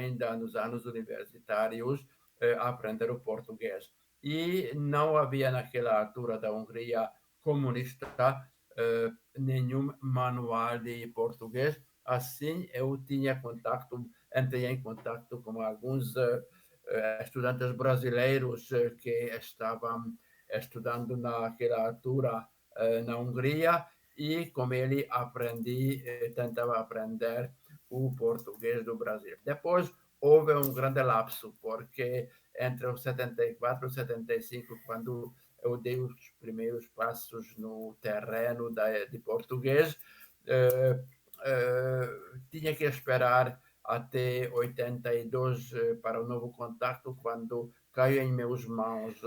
ainda nos anos universitários, aprender o português. E não havia naquela altura da Hungria comunista nenhum manual de português. Assim, eu tinha contato, entrei em contato com alguns estudantes brasileiros que estavam estudando naquela altura na Hungria e com ele aprendi, tentava aprender o português do Brasil. Depois houve um grande lapso, porque entre os 74 e 75, quando eu dei os primeiros passos no terreno de português, eh, tinha que esperar até 82 para o novo contato, quando caiu em meus mãos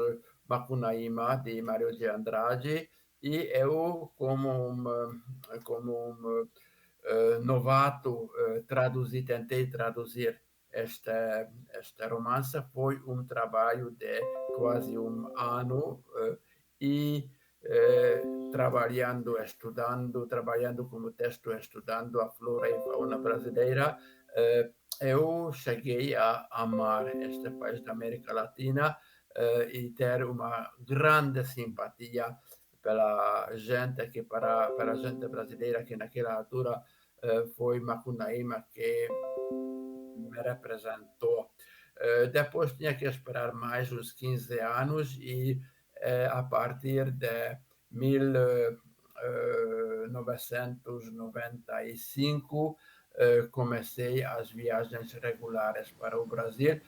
Macunaíma, de Mário de Andrade, e eu, como novato, tentei traduzir esta romance. Foi um trabalho de quase um ano e trabalhando como texto, estudando a flora e fauna brasileira, eu cheguei a amar este país da América Latina e ter uma grande simpatia pela gente para a gente brasileira que naquela altura foi Macunaíma que me representou. Depois tinha que esperar mais uns 15 anos e a partir de 1995 comecei as viagens regulares para o Brasil,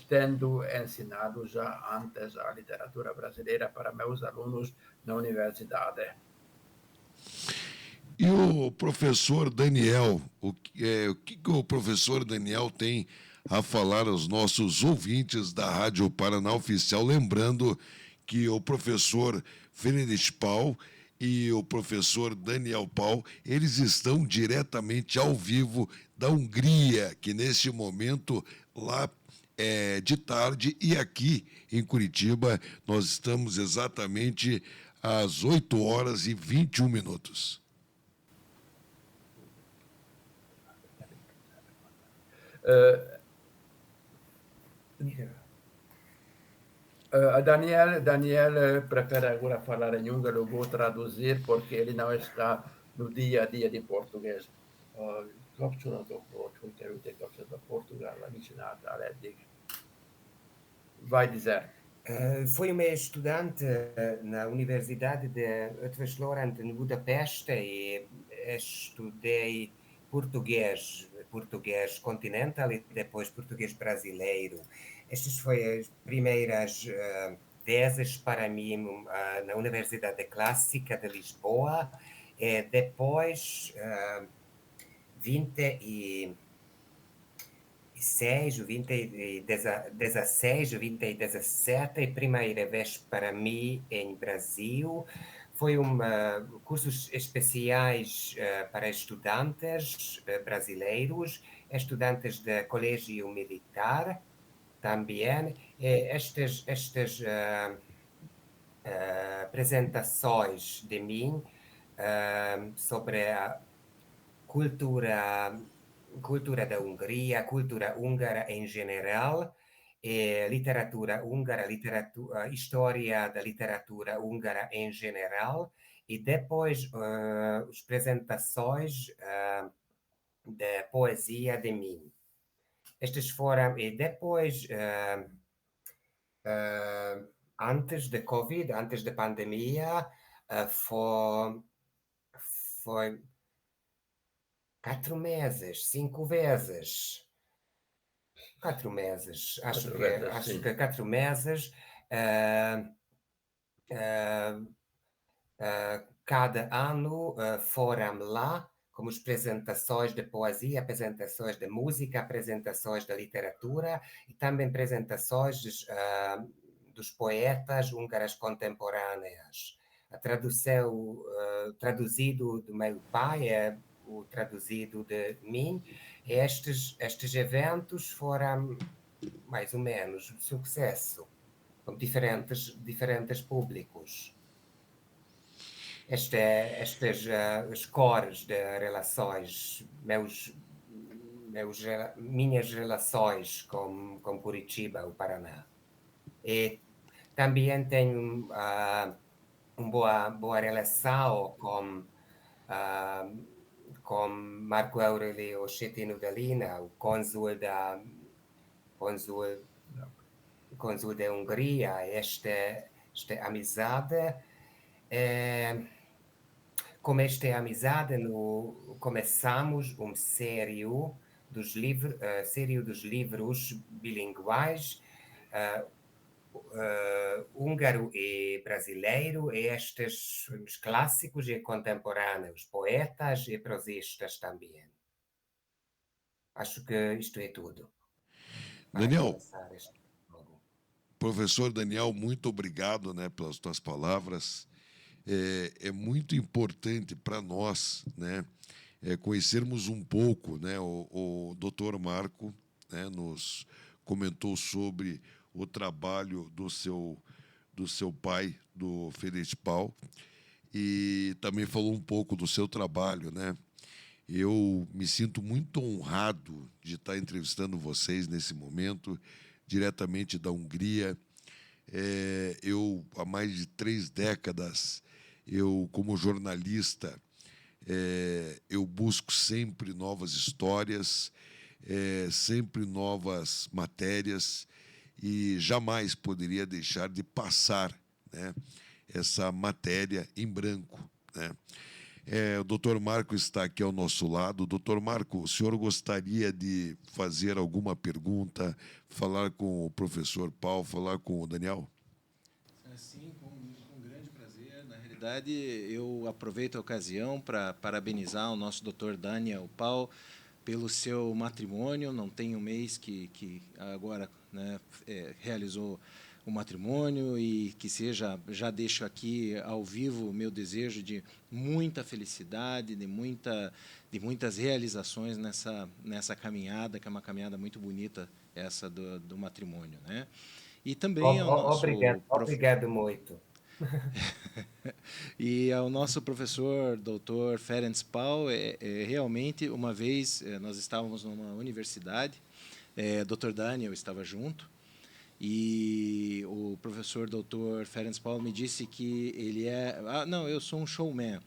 tendo ensinado já antes a literatura brasileira para meus alunos na universidade. E o professor Daniel, o que o professor Daniel tem a falar aos nossos ouvintes da Rádio Paraná Oficial? Lembrando que o professor Friedrich Paul e o professor Daniel Paul, eles estão diretamente ao vivo da Hungria, que neste momento lá é de tarde, e aqui em Curitiba nós estamos exatamente às 8 horas e 21 minutos. Daniel prefere agora falar em húngaro, vou traduzir porque ele não está no dia a dia de português. A kapcsolatokról, hogy kerülték kapcsolatba Portugállal, mit csináltál eddig? Vai dizer. Fui uma estudante na Universidade de Eötvös Loránd em Budapeste e estudei português continental e depois português brasileiro. Estas foram as primeiras teses para mim na Universidade Clássica de Lisboa. E depois, 2016 ou 2017, a primeira vez para mim em Brasil, foi cursos especiais para estudantes brasileiros, estudantes de colégio militar também. Estas apresentações de mim sobre a cultura da Hungria, cultura húngara em geral, literatura húngara, história da literatura húngara em geral, e depois as apresentações de poesia de mim. Estas foram, e depois, antes da Covid, antes da pandemia, foi 4 meses, 5 vezes. 4 meses, acho que 4 meses. Cada ano foram lá, como apresentações de poesia, apresentações de música, apresentações de literatura e também apresentações dos poetas húngaros contemporâneos. A tradução, traduzido do meu pai, o traduzido de mim, e estes eventos foram mais ou menos um sucesso, com diferentes públicos. Estas cores de relações, meus minhas relações com Curitiba, o Paraná. E também tenho boa relação ah, com Marco Aurelio Schettino Dalina, o cônsul, cônsul da Hungria. Esta amizade, com esta amizade, começamos série dos livros bilinguais, húngaro e brasileiro, e estes os clássicos e contemporâneos, poetas e prosistas também. Acho que isto é tudo para Daniel, começar este jogo. professor Daniel, muito obrigado, né, pelas tuas palavras. É muito importante para nós, né, conhecermos um pouco, né, o Dr. Marco, né, nos comentou sobre o trabalho do seu pai, do Felipao, e também falou um pouco do seu trabalho, né? Eu me sinto muito honrado de estar entrevistando vocês nesse momento, diretamente da Hungria. Eu, há mais de 3 décadas, eu, como jornalista, eu busco sempre novas histórias, sempre novas matérias, e jamais poderia deixar de passar, né, essa matéria em branco, né? O doutor Marco está aqui ao nosso lado. Doutor Marco, o senhor gostaria de fazer alguma pergunta, falar com o professor Paulo, falar com o Daniel? Sim, com grande prazer. Na realidade, eu aproveito a ocasião para parabenizar o nosso doutor Daniel Paulo pelo seu matrimônio. Não tem um mês que agora, né, realizou o matrimônio, e que seja, já deixo aqui ao vivo o meu desejo de muita felicidade, de muitas realizações nessa caminhada, que é uma caminhada muito bonita, essa do matrimônio, né? E também ao nosso Obrigado muito. e ao nosso professor, doutor Ferenc Pau. Realmente, uma vez nós estávamos numa universidade, Dr. Daniel estava junto, e o professor doutor Ferenc Pau me disse que ele não, eu sou um showman.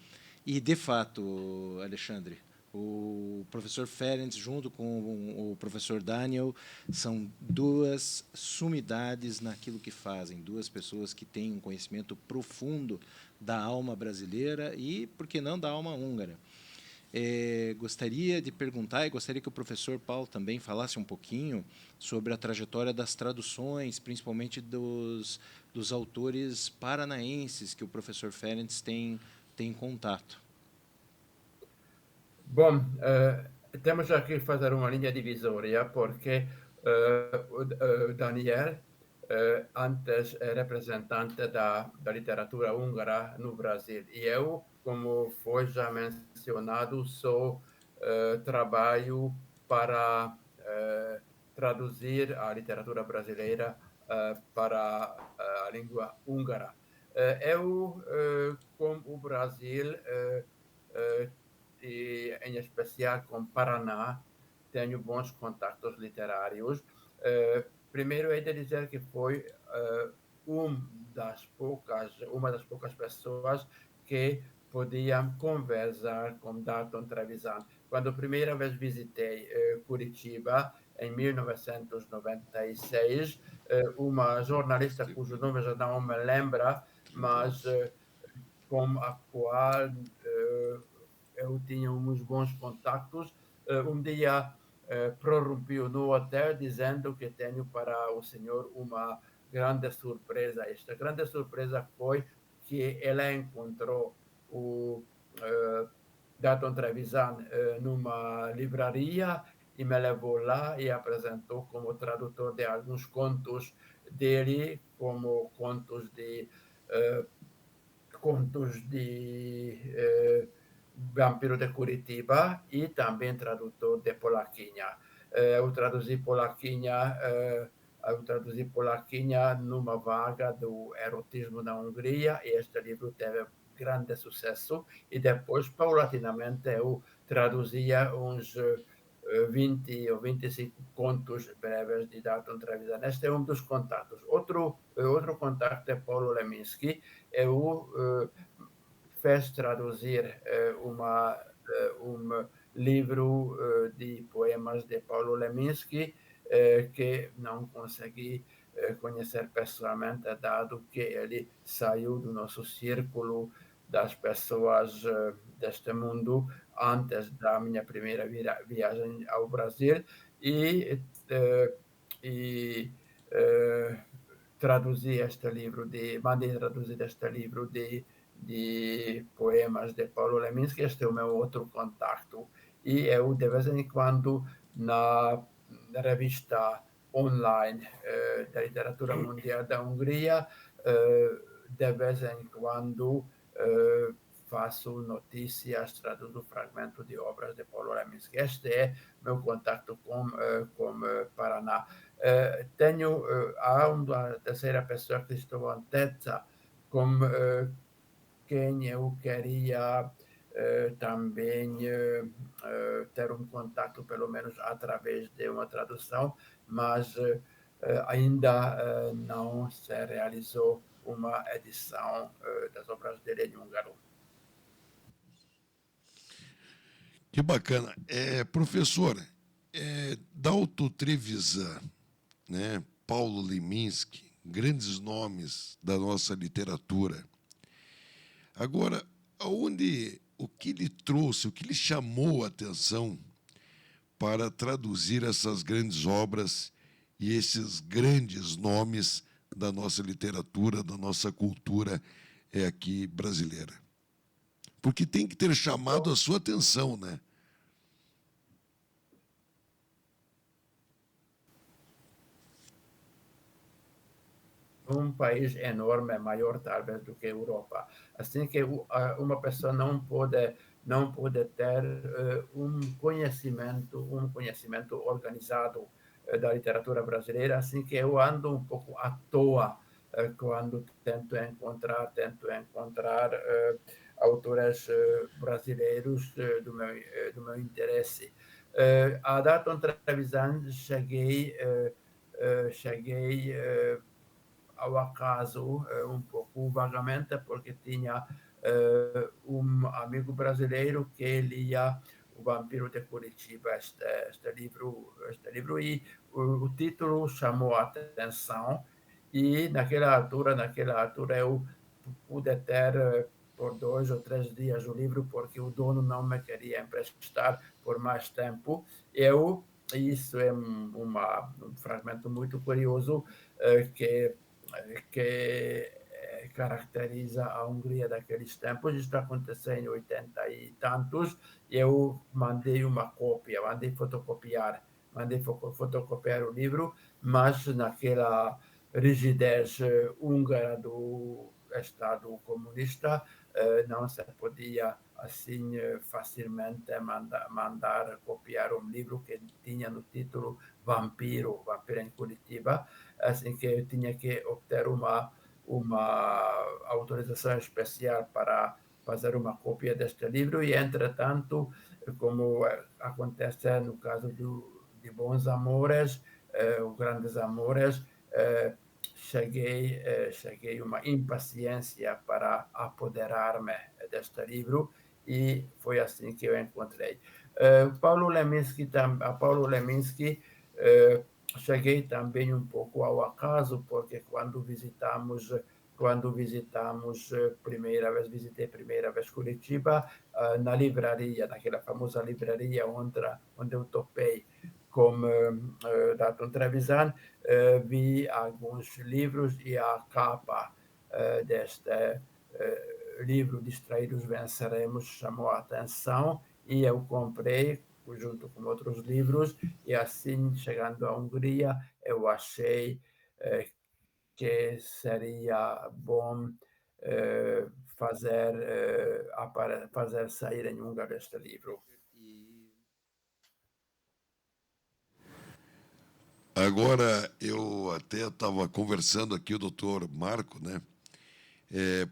E, de fato, Alexandre, o professor Ferenc, junto com o professor Daniel, são duas sumidades naquilo que fazem, duas pessoas que têm um conhecimento profundo da alma brasileira e, por que não, da alma húngara. Gostaria de perguntar, e gostaria que o professor Paulo também falasse um pouquinho sobre a trajetória das traduções, principalmente dos autores paranaenses que o professor Ferenc tem contato. Bom, temos aqui que fazer uma linha divisória, porque o Daniel antes é representante da literatura húngara no Brasil, e eu, como foi já mencionado, sou trabalho para traduzir a literatura brasileira para a língua húngara. Eu, com o Brasil, e em especial com Paraná, tenho bons contatos literários. Primeiro, é de dizer que foi uma das poucas pessoas que podiam conversar com Dalton Trevisan. Quando a primeira vez visitei Curitiba, em 1996, uma jornalista cujo nome já não me lembra, mas com a qual eu tinha uns bons contactos. Um dia prorrompiu no hotel dizendo que tenho para o senhor uma grande surpresa. Esta grande surpresa foi que ela encontrou o Dalton Trevisan numa livraria e me levou lá e apresentou como tradutor de alguns contos dele, como contos de Vampiro de Curitiba e também tradutor de Polaquinha. Eu traduzi Polaquinha numa vaga do erotismo na Hungria, e este livro teve grande sucesso, e depois, paulatinamente, eu traduzia uns 20 ou 25 contos breves de Dalton Trevisan. Este é um dos contatos. Outro contato é Paulo Leminski. Eu fez traduzir um livro de poemas de Paulo Leminski, que não consegui conhecer pessoalmente, dado que ele saiu do nosso círculo das pessoas deste mundo antes da minha primeira viagem ao Brasil e, e mandei traduzir este livro de poemas de Paulo Leminski. Este é o meu outro contato. E eu, de vez em quando, na revista online da literatura mundial da Hungria, de vez em quando faço notícias, traduzo fragmentos de obras de Paulo Leminski. Este é meu contato com Paraná. Há uma terceira pessoa que estou em testa, com quem eu queria também ter um contato, pelo menos através de uma tradução, mas ainda não se realizou uma edição das obras dele em húngaro. Que bacana. Professor, Dalton Trevisan, né, Paulo Leminski, grandes nomes da nossa literatura. Agora, o que lhe trouxe, o que lhe chamou a atenção para traduzir essas grandes obras e esses grandes nomes da nossa literatura, da nossa cultura aqui brasileira? Porque tem que ter chamado a sua atenção, né? Um país enorme, maior talvez do que a Europa. Assim que uma pessoa não pode ter um conhecimento organizado da literatura brasileira. Assim que eu ando um pouco à toa quando tento encontrar autores brasileiros do meu interesse. A Dalton Trevisan cheguei ao acaso, um pouco vagamente, porque tinha um amigo brasileiro que lia O Vampiro de Curitiba, este livro, e o título chamou a atenção, e naquela altura eu pude ter por 2 ou 3 dias o livro, porque o dono não me queria emprestar por mais tempo. Isso é um fragmento muito curioso que caracteriza a Hungria daqueles tempos. Isso aconteceu em 80 e tantos. Eu mandei fotocopiar o livro, mas naquela rigidez húngara do Estado comunista, não se podia assim facilmente mandar copiar um livro que tinha no título Vampiro em Curitiba. Assim que eu tinha que obter uma autorização especial para fazer uma cópia deste livro, e, entretanto, como acontece no caso de Bons Amores, os Grandes Amores, cheguei uma impaciência para apoderar-me deste livro, e foi assim que eu encontrei. Paulo Leminski, cheguei também um pouco ao acaso, porque quando visitamos visitei primeira vez Curitiba, na livraria, naquela famosa livraria onde eu topei com Dalton Trevisan, vi alguns livros, e a capa deste livro Distraídos Venceremos chamou a atenção, e eu comprei junto com outros livros, e assim, chegando à Hungria, eu achei que seria bom fazer sair em húngaro este livro. Agora, eu até estava conversando aqui, o doutor Marco, né?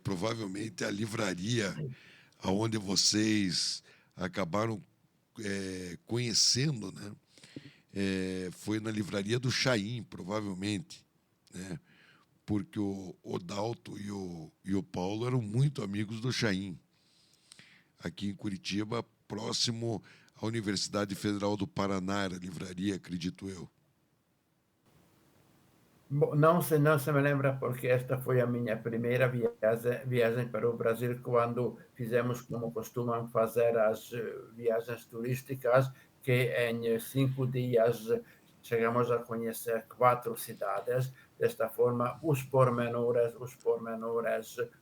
Provavelmente a livraria onde vocês acabaram conhecendo, né? Foi na livraria do Chaim, provavelmente, né? Porque o Odalto e o Paulo eram muito amigos do Chaim, aqui em Curitiba, próximo à Universidade Federal do Paraná, era a livraria, acredito eu. Não se me lembra, porque esta foi a minha primeira viagem para o Brasil, quando fizemos, como costumam fazer, as viagens turísticas, que em 5 dias chegamos a conhecer 4 cidades. Desta forma, os pormenores,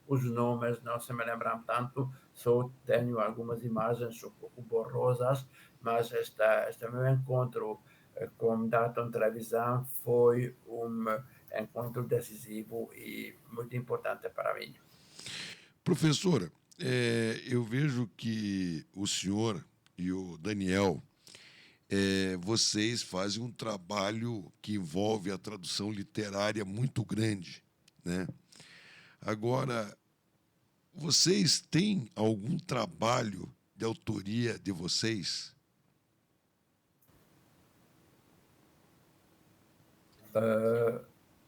os nomes não se me lembram tanto, só tenho algumas imagens um pouco borrosas, mas este meu encontro com Dalton Trevisan foi encontro decisivo e muito importante para mim. Professora, eu vejo que o senhor e o Daniel, vocês fazem um trabalho que envolve a tradução literária muito grande, né? Agora, vocês têm algum trabalho de autoria de vocês?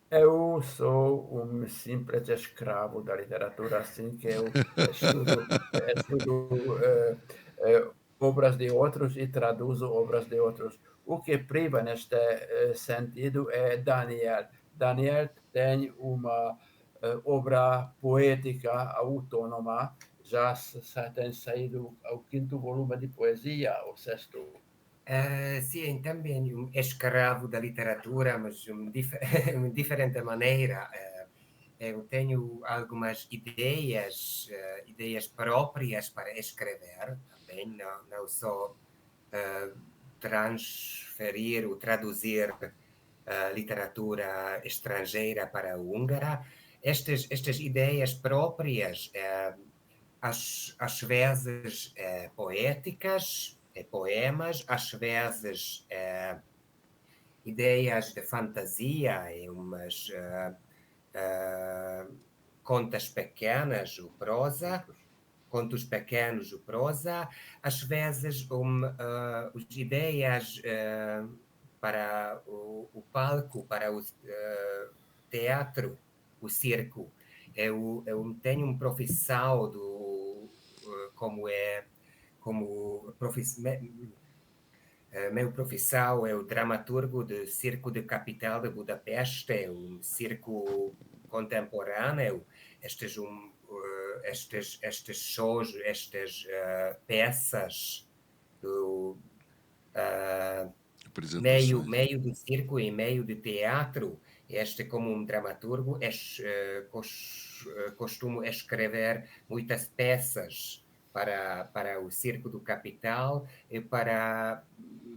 Eu sou simples escravo da literatura, assim que eu estudo obras de outros e traduzo obras de outros. O que priva neste sentido é Daniel. Daniel tem uma obra poética autônoma, já tem saído o 5º volume de poesia, o 6º. Sim, também escravo da literatura, mas de diferente maneira. Eu tenho algumas ideias próprias para escrever também, não só transferir ou traduzir literatura estrangeira para a húngara. Estas ideias próprias, às vezes poéticas, poemas, às vezes ideias de fantasia, umas contas pequenas, ou prosa, contos pequenos, ou prosa, às vezes as ideias para o palco, para o teatro, o circo. Eu tenho uma profissão meu profissão é o dramaturgo do Circo de Capital de Budapeste, é um circo contemporâneo. Estes shows, estas peças do meio do circo e meio do teatro. Como um dramaturgo, costumo escrever muitas peças para o Circo do Capital e para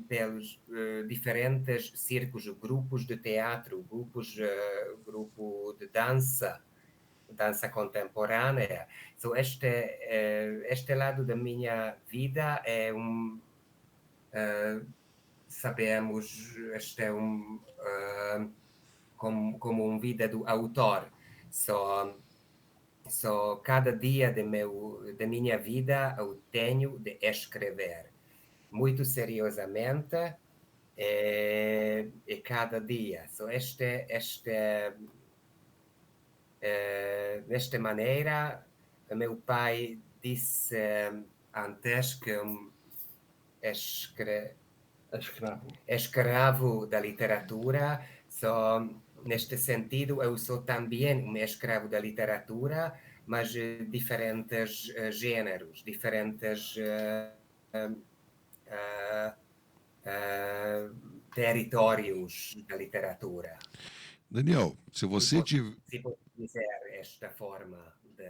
pelos diferentes circos, grupos de teatro, grupo de dança contemporânea. So, este lado da minha vida é sabemos, este é como uma vida do autor. Só cada dia da minha vida eu tenho de escrever muito seriosamente e cada dia. Desta maneira, meu pai disse antes que escravo da literatura. Neste sentido, eu sou também um escravo da literatura, mas diferentes gêneros, diferentes territórios da literatura. Daniel, se você tiver... Se pode dizer esta forma de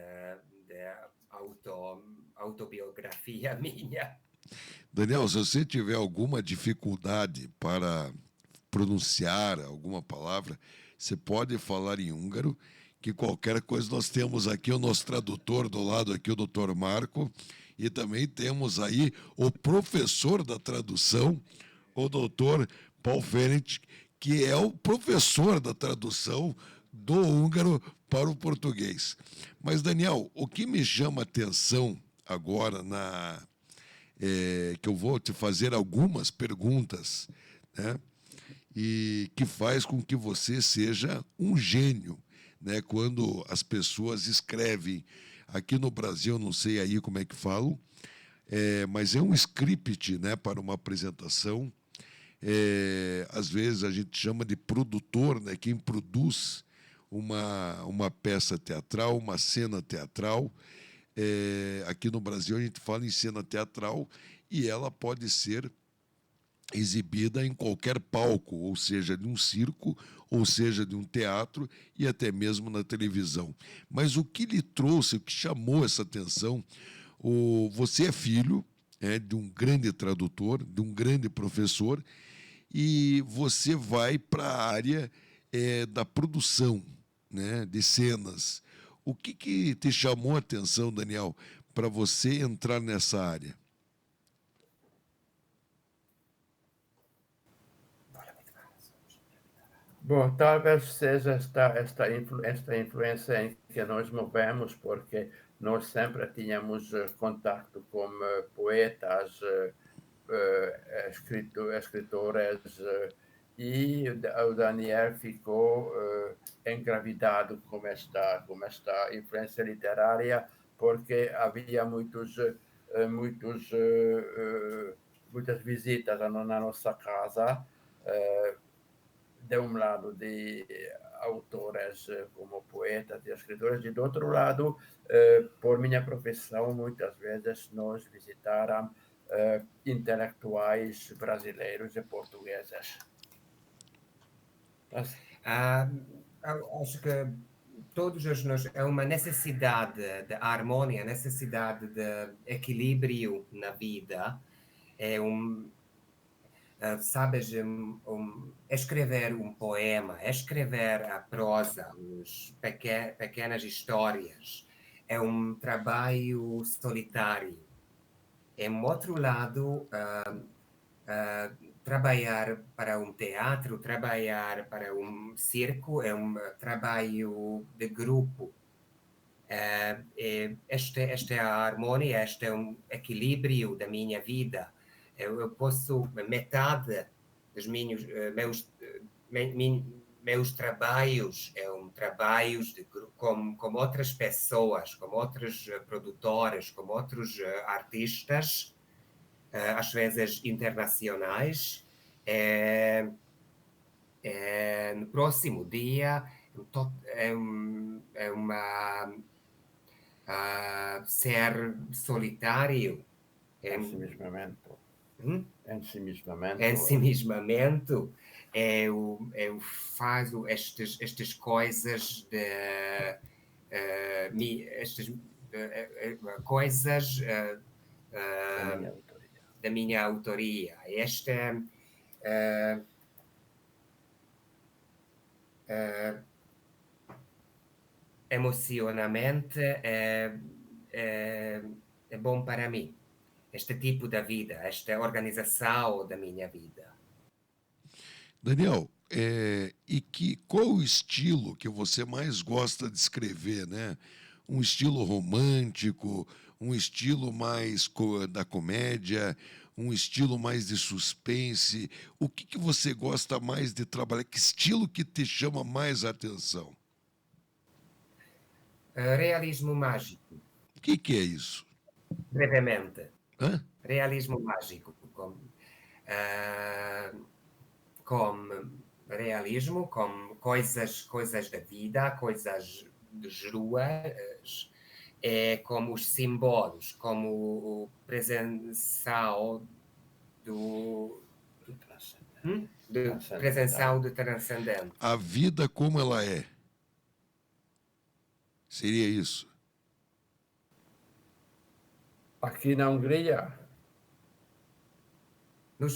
autobiografia minha. Daniel, se você tiver alguma dificuldade para pronunciar alguma palavra, você pode falar em húngaro, que qualquer coisa nós temos aqui o nosso tradutor do lado aqui, o Dr. Marco, e também temos aí o professor da tradução, o Dr. Paul Ferenc, que é o professor da tradução do húngaro para o português. Mas, Daniel, o que me chama a atenção agora que eu vou te fazer algumas perguntas, né? E que faz com que você seja um gênio, né? Quando as pessoas escrevem aqui no Brasil, não sei aí como é que falam, mas é um script, né, para uma apresentação. Às vezes a gente chama de produtor, né, quem produz uma peça teatral, uma cena teatral. Aqui no Brasil a gente fala em cena teatral e ela pode ser exibida em qualquer palco, ou seja, de um circo, ou seja, de um teatro e até mesmo na televisão. Mas o que lhe trouxe, o que chamou essa atenção, você é filho de um grande tradutor, de um grande professor, e você vai para a área da produção, né, de cenas. O que te chamou a atenção, Daniel, para você entrar nessa área? Bom, talvez seja esta influência em que nós movemos, porque nós sempre tínhamos contato com poetas, escritores, e o Daniel ficou engravidado com esta influência literária, porque havia muitas visitas na nossa casa, de um lado de autores como poetas e escritores, e do outro lado, por minha profissão, muitas vezes nós visitaram intelectuais brasileiros e portugueses. Acho que todos nós é uma necessidade de harmonia, necessidade de equilíbrio na vida. Sabes, escrever um poema, escrever a prosa, pequenas histórias, é um trabalho solitário. Em outro lado, trabalhar para um teatro, trabalhar para um circo é um trabalho de grupo. Esta é a harmonia, este é um equilíbrio da minha vida. Eu posso, metade dos meus trabalhos trabalhos com outras pessoas, com outros produtores, com outros artistas, às vezes internacionais. No próximo dia é uma ser solitário. Ensimismamento. Ensimismamento. Eu faço estas coisas coisas da minha autoria. Emocionalmente é bom para mim. Este tipo de vida, esta organização da minha vida. Daniel, qual o estilo que você mais gosta de escrever, né? Um estilo romântico, um estilo mais da comédia, um estilo mais de suspense? O que você gosta mais de trabalhar? Que estilo que te chama mais a atenção? Realismo mágico. O que é isso? Brevemente. Hã? Realismo mágico. Com realismo, com coisas da vida, coisas das ruas, como os símbolos, como a presença do transcendente. A vida como ela é. Seria isso? Aqui na Hungria,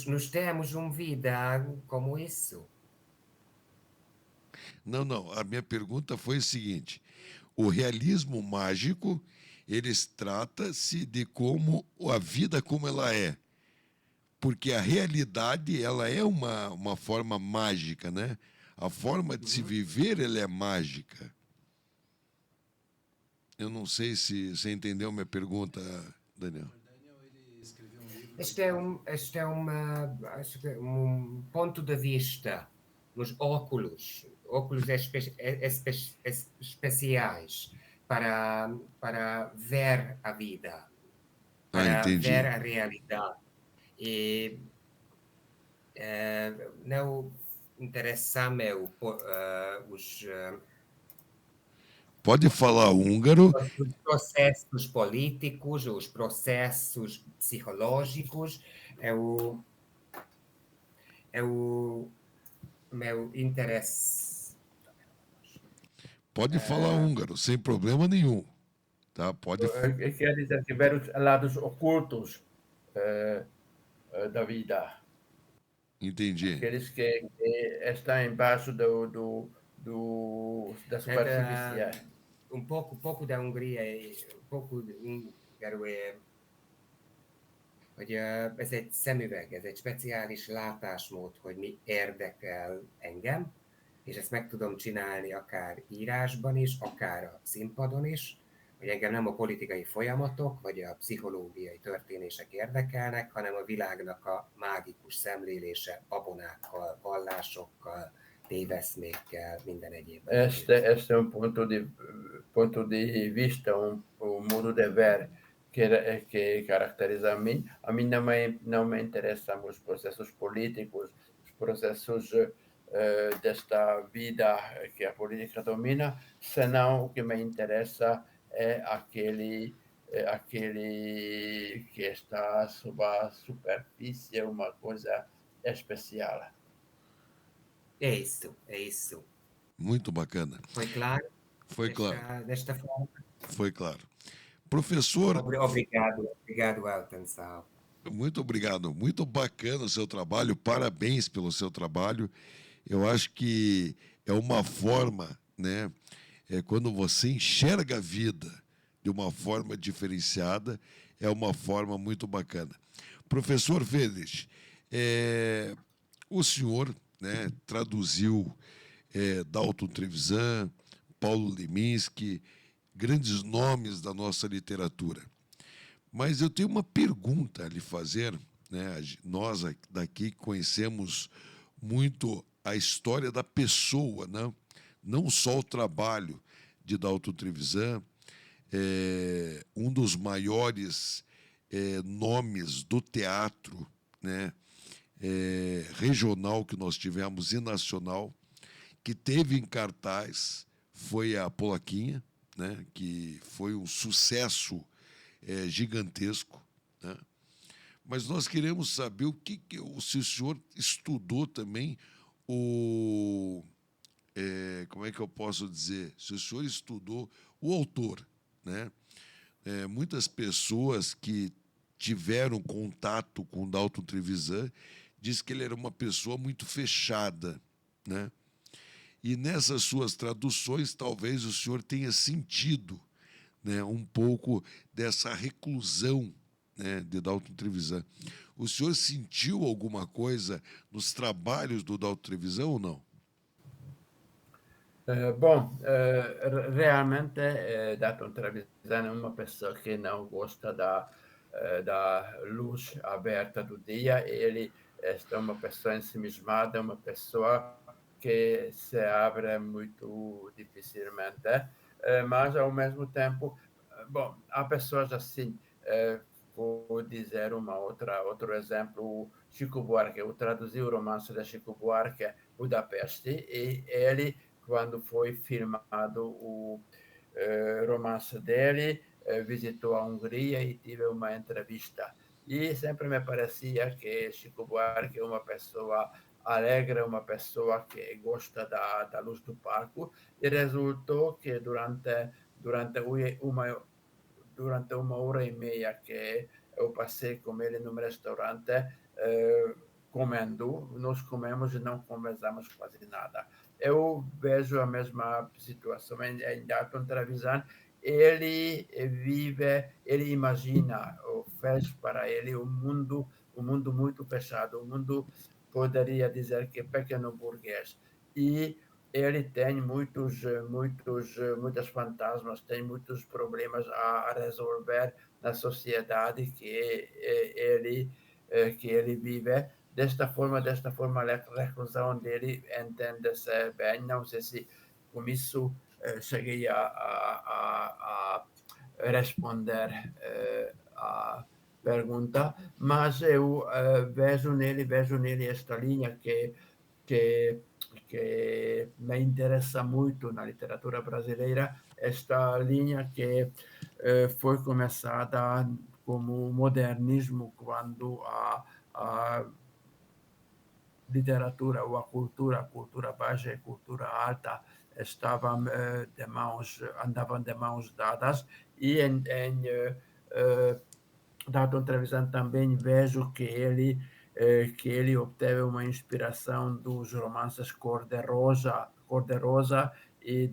Nós temos uma vida como isso. Não. A minha pergunta foi o seguinte: o realismo mágico, trata-se de como a vida como ela é. Porque a realidade, ela é uma forma mágica, né? A forma de se viver, ela é mágica. Eu não sei se você entendeu minha pergunta, Daniel. O Daniel, ele escreveu um Acho que ponto de vista nos óculos, especiais para ver a vida, Ah, para ver entendi. a realidade. E não interessa-me Pode falar húngaro. os processos políticos, os processos psicológicos, é o meu interesse. Pode falar húngaro, sem problema nenhum. Tá? Pode. Quer dizer que ver os lados ocultos da vida, Entendi. aqueles que estão embaixo da superfície. Un pouco da Hungria, un pouco húngaro, hogy ez egy szemüveg, ez egy speciális látásmód, hogy mi érdekel engem, és ezt meg tudom csinálni akár írásban is, akár a színpadon is, hogy engem nem a politikai folyamatok, vagy a pszichológiai történések érdekelnek, hanem a világnak a mágikus szemlélése babonákkal, vallásokkal, téveszmékkel, minden egyéb. Este é um ponto de vista, modo de ver que caracteriza a mim. A mim não me interessam os processos políticos, os processos desta vida que a política domina, senão o que me interessa é aquele que está sob a superfície, uma coisa especial. É isso, é isso. Muito bacana. Foi claro? Foi claro. Desta forma. Foi claro. Professor, Obrigado, Elton Sal. muito obrigado. Muito bacana o seu trabalho. Parabéns pelo seu trabalho. Eu acho que é uma forma, né? Quando você enxerga a vida de uma forma diferenciada, é uma forma muito bacana. Professor Félix, o senhor, né, traduziu Dalton Trevisan, Paulo Leminski, grandes nomes da nossa literatura. Mas eu tenho uma pergunta a lhe fazer, né? Nós daqui conhecemos muito a história da pessoa, né? Não só o trabalho de Dalton Trevisan, um dos maiores nomes do teatro, né? Regional que nós tivemos e nacional, que teve em cartaz foi a Polaquinha, né? Que foi um sucesso gigantesco, né? Mas nós queremos saber se o senhor estudou também como é que eu posso dizer? Se o senhor estudou o autor, né? Muitas pessoas que tiveram contato com Dalton Trevisan diz que ele era uma pessoa muito fechada, né? E nessas suas traduções, talvez o senhor tenha sentido, né, um pouco dessa reclusão, né, de Dalton Trevisan. O senhor sentiu alguma coisa nos trabalhos do Dalton Trevisan ou não? Bom, realmente Dalton Trevisan é uma pessoa que não gosta da luz aberta do dia. Ele é uma pessoa ensimismada, uma pessoa que se abre muito dificilmente, mas ao mesmo tempo, bom, há pessoas assim. Vou dizer outro exemplo, o Chico Buarque. Eu traduzi o romance de Chico Buarque, Budapeste, e ele, quando foi filmado o romance dele, visitou a Hungria e tive uma entrevista. E sempre me parecia que Chico Buarque é uma pessoa alegre, uma pessoa que gosta da luz do palco, e resultou que durante uma hora e meia que eu passei com ele num restaurante, nós comemos e não conversamos quase nada. Eu vejo a mesma situação em Dalton Trevisan. Ele ele imagina, ou fez para ele um mundo muito fechado, um mundo, poderia dizer que pequeno burguês. E ele tem muitos fantasmas, tem muitos problemas a resolver na sociedade que ele que ele vive. Desta forma, a reclusão dele entende-se bem. Não sei se com isso cheguei a responder a pergunta, mas eu vejo nele esta linha que, que me interessa muito na literatura brasileira, esta linha que foi começada como modernismo, quando a literatura ou a cultura baixa e a cultura alta andavam de mãos dadas, e em Dalton Trevisan também vejo que ele obteve uma inspiração dos romances Cor-de-Rosa e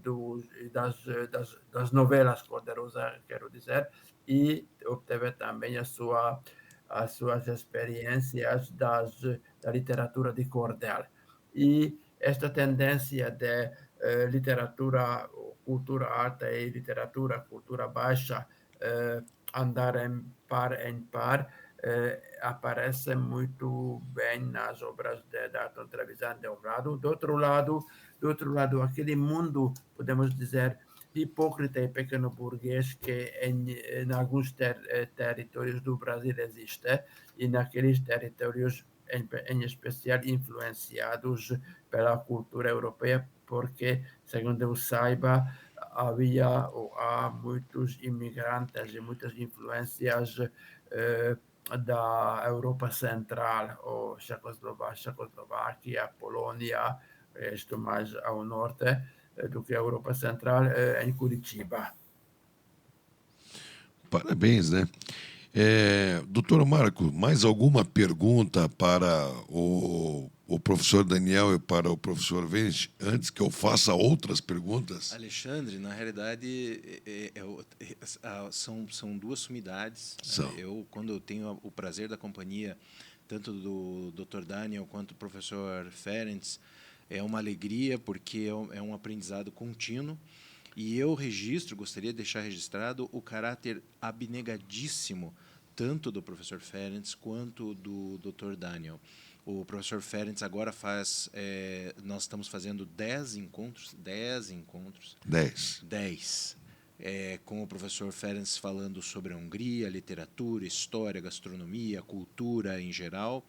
das novelas Cor-de-Rosa, quero dizer, e obteve também as suas experiências da literatura de cordel. E esta tendência de literatura, cultura alta e cultura baixa, andar em par, aparece muito bem nas obras de Dalton Trevisan, de um lado. Do outro lado, aquele mundo, podemos dizer, hipócrita e pequeno burguês que em alguns territórios do Brasil existe, e naqueles territórios em especial influenciados pela cultura europeia, porque, segundo eu saiba, havia ou há muitos imigrantes e muitas influências da Europa Central, ou Checoslováquia, Polônia, isto mais ao norte do que a Europa Central, em Curitiba. Parabéns, né? Doutor Marco, mais alguma pergunta para o professor Daniel e para o professor Vence, antes que eu faça outras perguntas? Alexandre, na realidade, são duas sumidades. São. Quando eu tenho o prazer da companhia, tanto do Dr. Daniel quanto do professor Ferenc, é uma alegria, porque é um aprendizado contínuo. E eu gostaria de deixar registrado o caráter abnegadíssimo tanto do professor Ferenc quanto do Dr. Daniel. O professor Ferenc agora nós estamos fazendo 10 encontros. 10. Com o professor Ferenc falando sobre a Hungria, literatura, história, gastronomia, cultura em geral.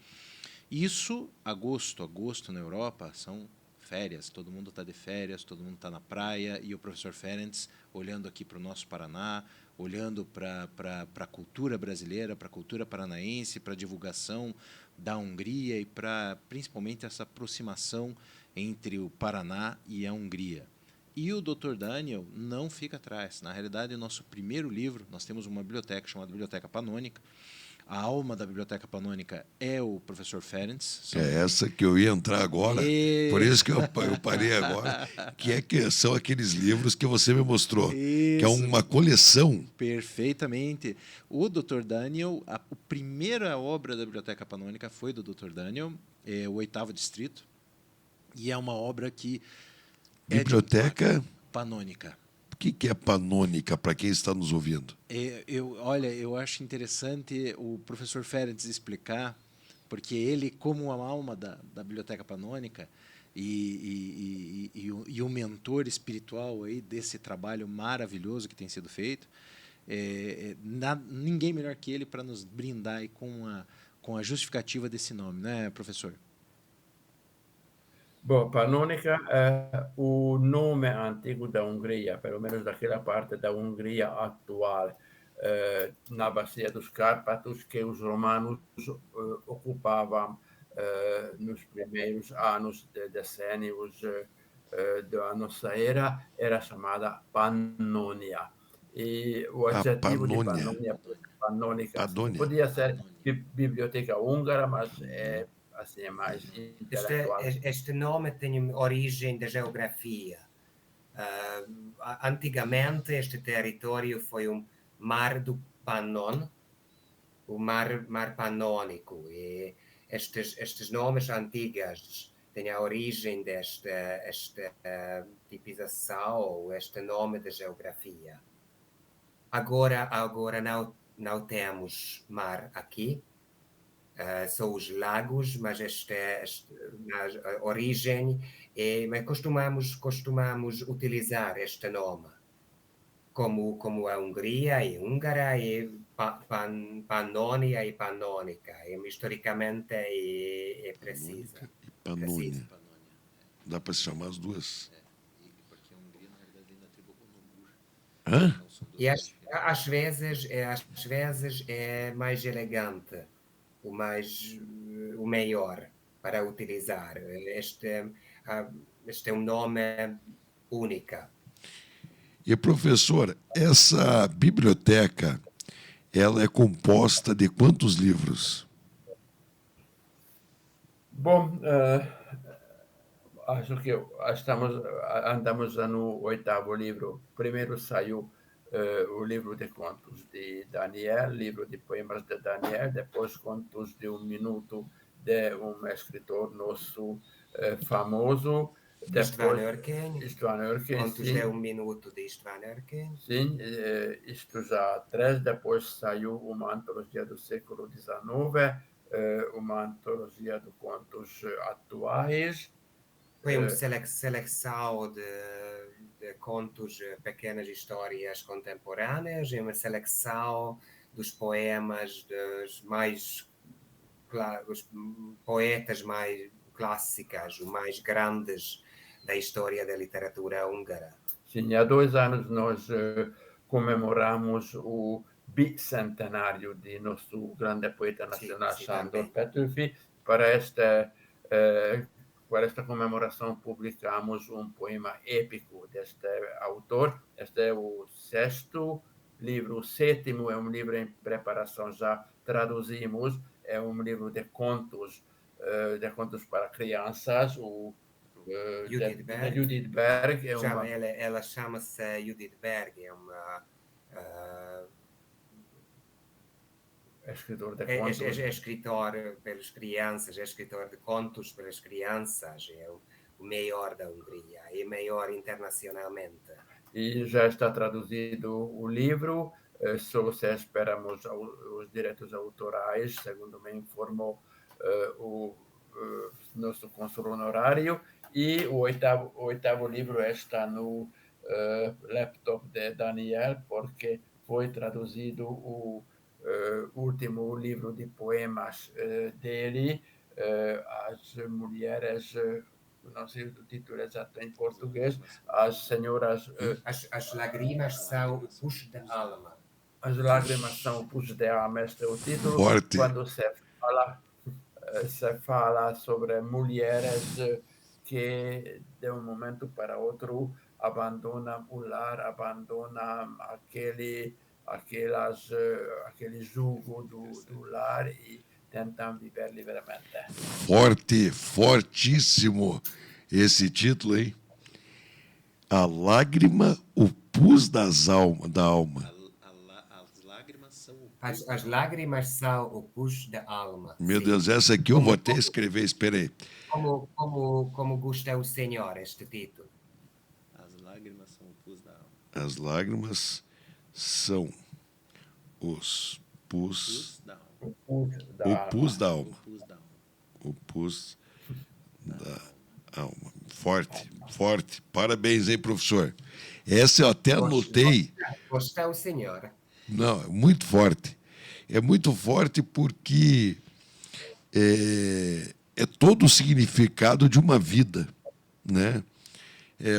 Isso, agosto na Europa, são férias, todo mundo está de férias, todo mundo está na praia, e o professor Ferenc olhando aqui para o nosso Paraná, olhando para a cultura brasileira, para a cultura paranaense, para a divulgação da Hungria e para principalmente essa aproximação entre o Paraná e a Hungria. E o Dr. Daniel não fica atrás. Na realidade, o nosso primeiro livro, nós temos uma biblioteca chamada Biblioteca Panônica. A alma da Biblioteca Panônica é o professor Ferenc. É essa que eu ia entrar agora, por isso que eu parei agora, que são aqueles livros que você me mostrou, que é uma coleção. Perfeitamente. O Dr. Daniel, a primeira obra da Biblioteca Panônica foi do Dr. Daniel, o 8º Distrito, e é uma obra que Biblioteca Panônica. O que é panônica, para quem está nos ouvindo? Eu acho interessante o professor Ferenc explicar, porque ele, como a alma da Biblioteca Panônica e o mentor espiritual aí desse trabalho maravilhoso que tem sido feito, ninguém melhor que ele para nos brindar aí com a justificativa desse nome, né, professor? Bom, Panônica é o nome antigo da Hungria, pelo menos daquela parte da Hungria atual, na bacia dos Cárpatos, que os romanos ocupavam nos primeiros anos, decênios da nossa era chamada Pannonia. E o adjetivo de Panônica, podia ser biblioteca húngara, mas assim é mais intelectual. Este nome tem origem da geografia. Antigamente, este território foi um mar do Pannon, o mar panônico. E estes nomes antigos têm a origem desta tipização, este nome da geografia. Agora não temos mar aqui, são os lagos, mas a origem mas costumamos utilizar este nome, como a Hungria e húngara, e Panônia e Panônica. Historicamente é precisa. Panônica e Panônia. Dá para se chamar as duas? Porque a Hungria, na verdade, vem da tribo Onogur. Hã? E às vezes é mais elegante, o maior para utilizar. Este é um nome único. E, professor, essa biblioteca, ela é composta de quantos livros? Bom, acho que andamos no 8º livro. Primeiro saiu o livro de contos de Daniel, livro de poemas de Daniel, depois contos de 1 minuto de um escritor nosso famoso, István depois Örkény, István Örkény, contos de 1 minuto de István Örkény. sim, isto já 3, depois saiu uma antologia do século XIX, uma antologia de contos atuais. Foi uma seleção de contos, pequenas histórias contemporâneas, e uma seleção dos poemas dos poetas mais clássicos, os mais grandes da história da literatura húngara. Sim, há 2 anos nós comemoramos o bicentenário de nosso grande poeta nacional, Sim, Sándor também. Petőfi. Para esta comemoração publicamos um poema épico deste autor. Este é o 6º livro, o 7º é um livro em preparação, já traduzimos, é um livro de contos para crianças, Judith da Berg. Judith Berg, é uma Ela chama-se Judith Berg, é uma escritora de contos. é escritor pelas crianças, é escritor de contos pelas crianças, é o maior da Hungria, é maior internacionalmente. E já está traduzido o livro, só se esperamos os direitos autorais, segundo me informou o nosso cônsul honorário, e o 8º livro está no laptop de Daniel, porque foi traduzido o último livro de poemas dele, As Mulheres, não sei o título exato em português, as senhoras... As lágrimas são o pus da alma. As lágrimas são o pus de alma, este é o título. Forte. Quando se fala sobre mulheres que de um momento para outro abandonam o lar, abandonam aquele jugo do lar e tentam viver livremente. Forte, fortíssimo esse título, hein? A lágrima, o pus da alma. As lágrimas são o As lágrimas são o pus da alma. Meu Sim. Deus, essa aqui eu vou até escrever, espera aí. Como gosta o senhor este título? As lágrimas são o pus da alma. As lágrimas são os pus Da alma. o pus da alma. O pus da alma. O pus da alma. Forte, forte. Parabéns, hein, professor? Essa eu até anotei. Gosta o senhor? Não, é muito forte. É muito forte porque é todo o significado de uma vida, né?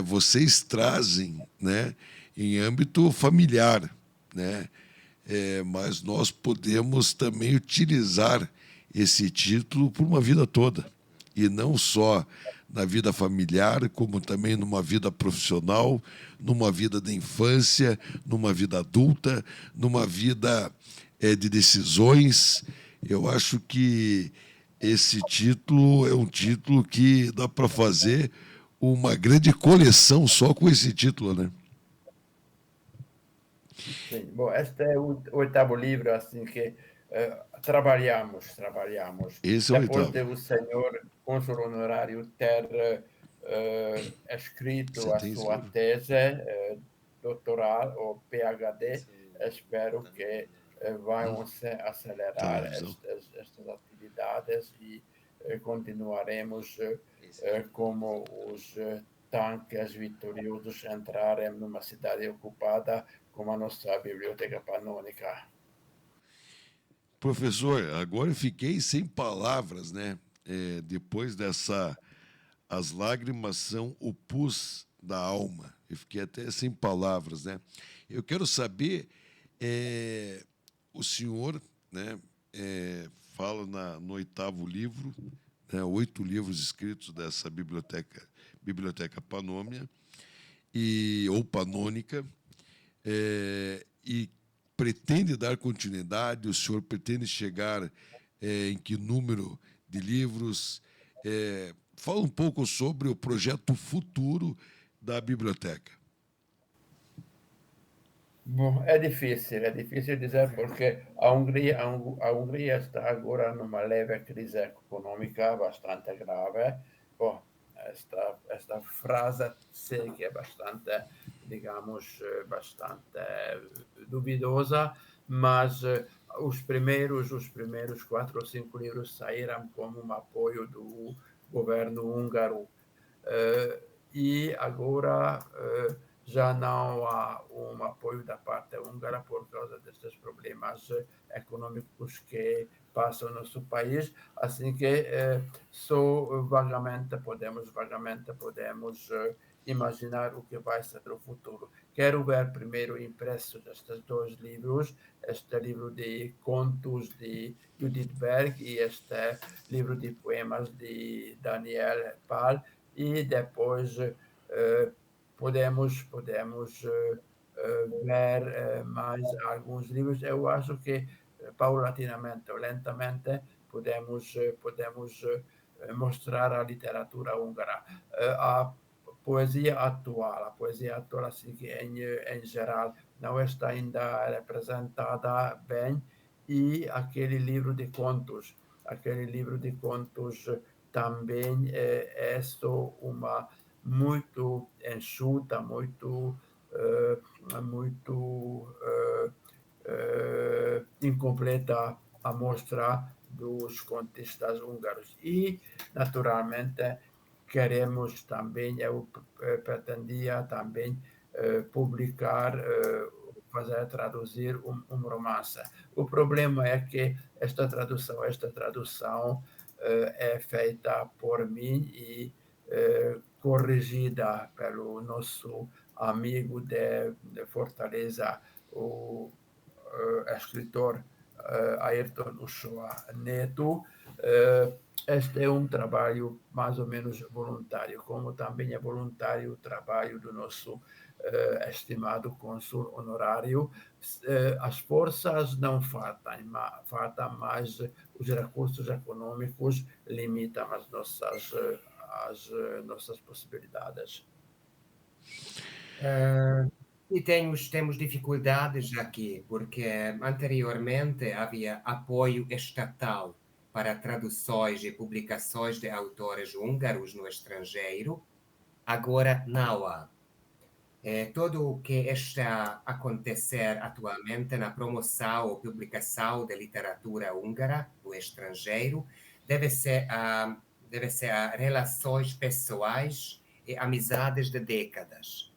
Vocês trazem, né, em âmbito familiar, né? Mas nós podemos também utilizar esse título por uma vida toda, e não só na vida familiar, como também numa vida profissional, numa vida da infância, numa vida adulta, numa vida de decisões. Eu acho que esse título é um título que dá para fazer uma grande coleção só com esse título, né? Sim, bom, este é o 8º livro, assim que trabalhamos. Esse é o Depois 8º. de o senhor cônsul honorário ter escrito Você a tem esse sua livro? tese doutoral ou PhD, espero que vão se acelerar Televisão. estas atividades. possibilidades e continuaremos como os tanques vitoriosos entrarem numa cidade ocupada como a nossa biblioteca panônica. Professor, agora eu fiquei sem palavras, né? Depois dessa... As lágrimas são o pus da alma. Eu fiquei até sem palavras, né? Eu quero saber, o senhor, né, fala no 8º livro, né, 8 livros escritos dessa biblioteca Panômia, ou panônica, e pretende dar continuidade, o senhor pretende chegar em que número de livros? Fala um pouco sobre o projeto futuro da biblioteca. Bom, é difícil dizer porque a Hungria está agora numa leve crise econômica bastante grave. Bom, esta frase sei que é bastante, digamos, bastante duvidosa, mas os primeiros 4 ou 5 livros saíram como um apoio do governo húngaro. E agora já não há um apoio da parte húngara por causa destes problemas econômicos que passa o nosso país, assim que só vagamente podemos imaginar o que vai ser o futuro. Quero ver primeiro impresso destes 2 livros, este livro de contos de Judith Berg e este livro de poemas de Daniel Pal, e depois podemos ver mais alguns livros. Eu acho que paulatinamente ou lentamente podemos mostrar a literatura húngara. A poesia atual, assim que em geral não está ainda representada bem, e aquele livro de contos também é só uma muito enxuta, muito incompleta amostra dos contistas húngaros. E, naturalmente, queremos também, eu pretendia também publicar, traduzir um romance. O problema é que esta tradução é feita por mim e corrigida pelo nosso amigo de Fortaleza, o escritor Ayrton Uchoa Neto. Este é um trabalho mais ou menos voluntário, como também é voluntário o trabalho do nosso estimado cônsul honorário. As forças não faltam, mas os recursos econômicos limitam as nossas possibilidades. E temos dificuldades aqui, porque anteriormente havia apoio estatal para traduções e publicações de autores húngaros no estrangeiro, agora não há. Tudo o que está a acontecer atualmente na promoção ou publicação de literatura húngara no estrangeiro deve-se a relações pessoais e amizades de décadas.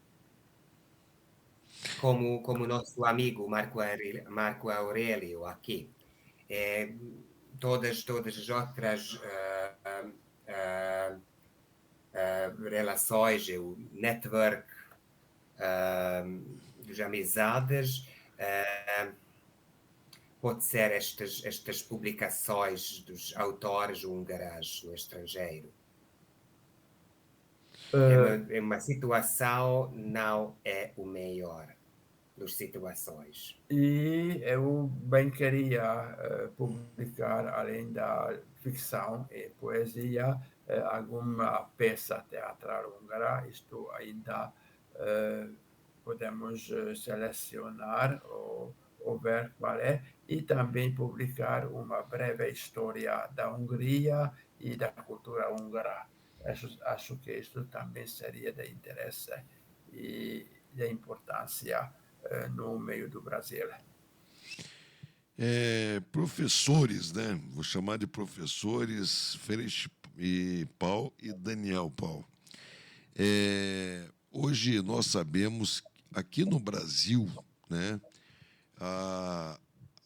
Como nosso amigo Marco Aurélio aqui. Todas as outras relações, o network de amizades, pode ser estas publicações dos autores húngaros no estrangeiro. É uma situação, não é o melhor das situações. E eu bem queria publicar, além da ficção e poesia, alguma peça teatral húngara. Isto ainda podemos selecionar ou ver qual é, e também publicar uma breve história da Hungria e da cultura húngara. Acho que isto também seria de interesse e de importância no meio do Brasil. professores, né? Vou chamar de professores Ferenc e Paul e Daniel Paul. Hoje nós sabemos, aqui no Brasil, né, a,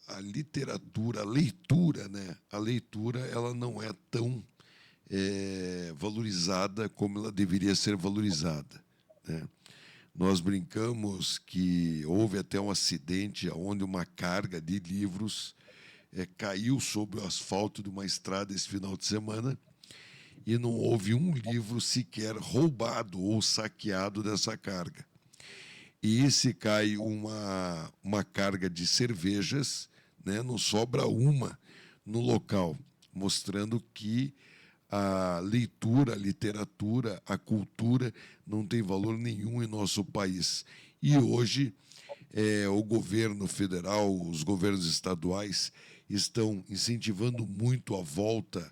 a literatura, a leitura, né? A leitura ela não é tão valorizada como ela deveria ser valorizada, né? Nós brincamos que houve até um acidente onde uma carga de livros caiu sobre o asfalto de uma estrada esse final de semana e não houve um livro sequer roubado ou saqueado dessa carga. E se cai uma carga de cervejas, né, não sobra uma no local, mostrando que a leitura, a literatura, a cultura não tem valor nenhum em nosso país. E hoje o governo federal, os governos estaduais estão incentivando muito a volta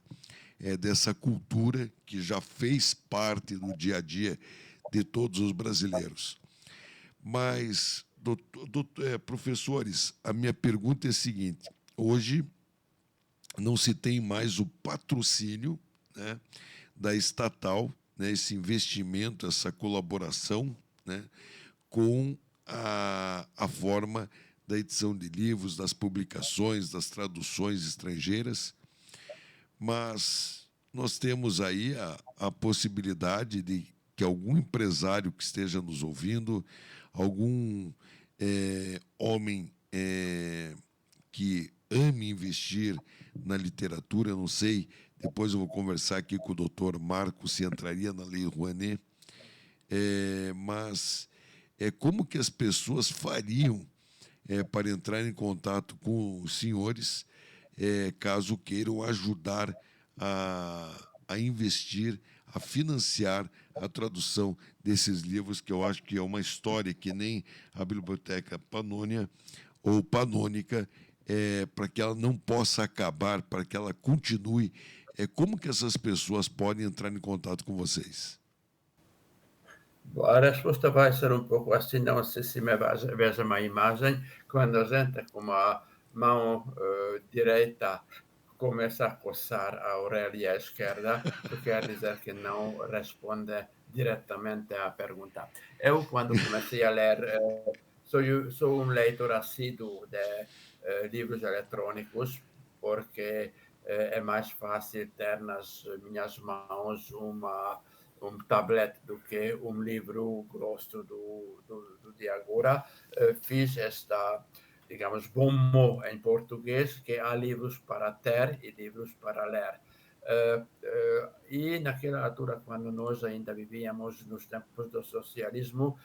dessa cultura que já fez parte do dia a dia de todos os brasileiros. Mas, professores, a minha pergunta é a seguinte: hoje não se tem mais o patrocínio, né, da estatal, né, esse investimento, essa colaboração, né, com a forma da edição de livros, das publicações, das traduções estrangeiras, mas nós temos aí a possibilidade de que algum empresário que esteja nos ouvindo, algum homem que ame investir na literatura, não sei, depois eu vou conversar aqui com o doutor Marco se entraria na Lei Rouanet, mas como que as pessoas fariam para entrar em contato com os senhores, caso queiram ajudar a investir, a financiar a tradução desses livros, que eu acho que é uma história que nem a Biblioteca Panônia ou Panônica, para que ela não possa acabar, para que ela continue. Como que essas pessoas podem entrar em contato com vocês? A resposta vai ser um pouco assim, não sei se me veja uma imagem, quando a gente com a mão direita começa a coçar a orelha esquerda, isso quer dizer que não responde diretamente à pergunta. Eu, quando comecei a ler, sou um leitor assíduo de livros eletrônicos, porque é mais fácil ter nas minhas mãos um tablet do que um livro grosso do de agora. Fiz esta, digamos, bombo em português, que há livros para ter e livros para ler. E naquela altura, quando nós ainda vivíamos nos tempos do socialismo,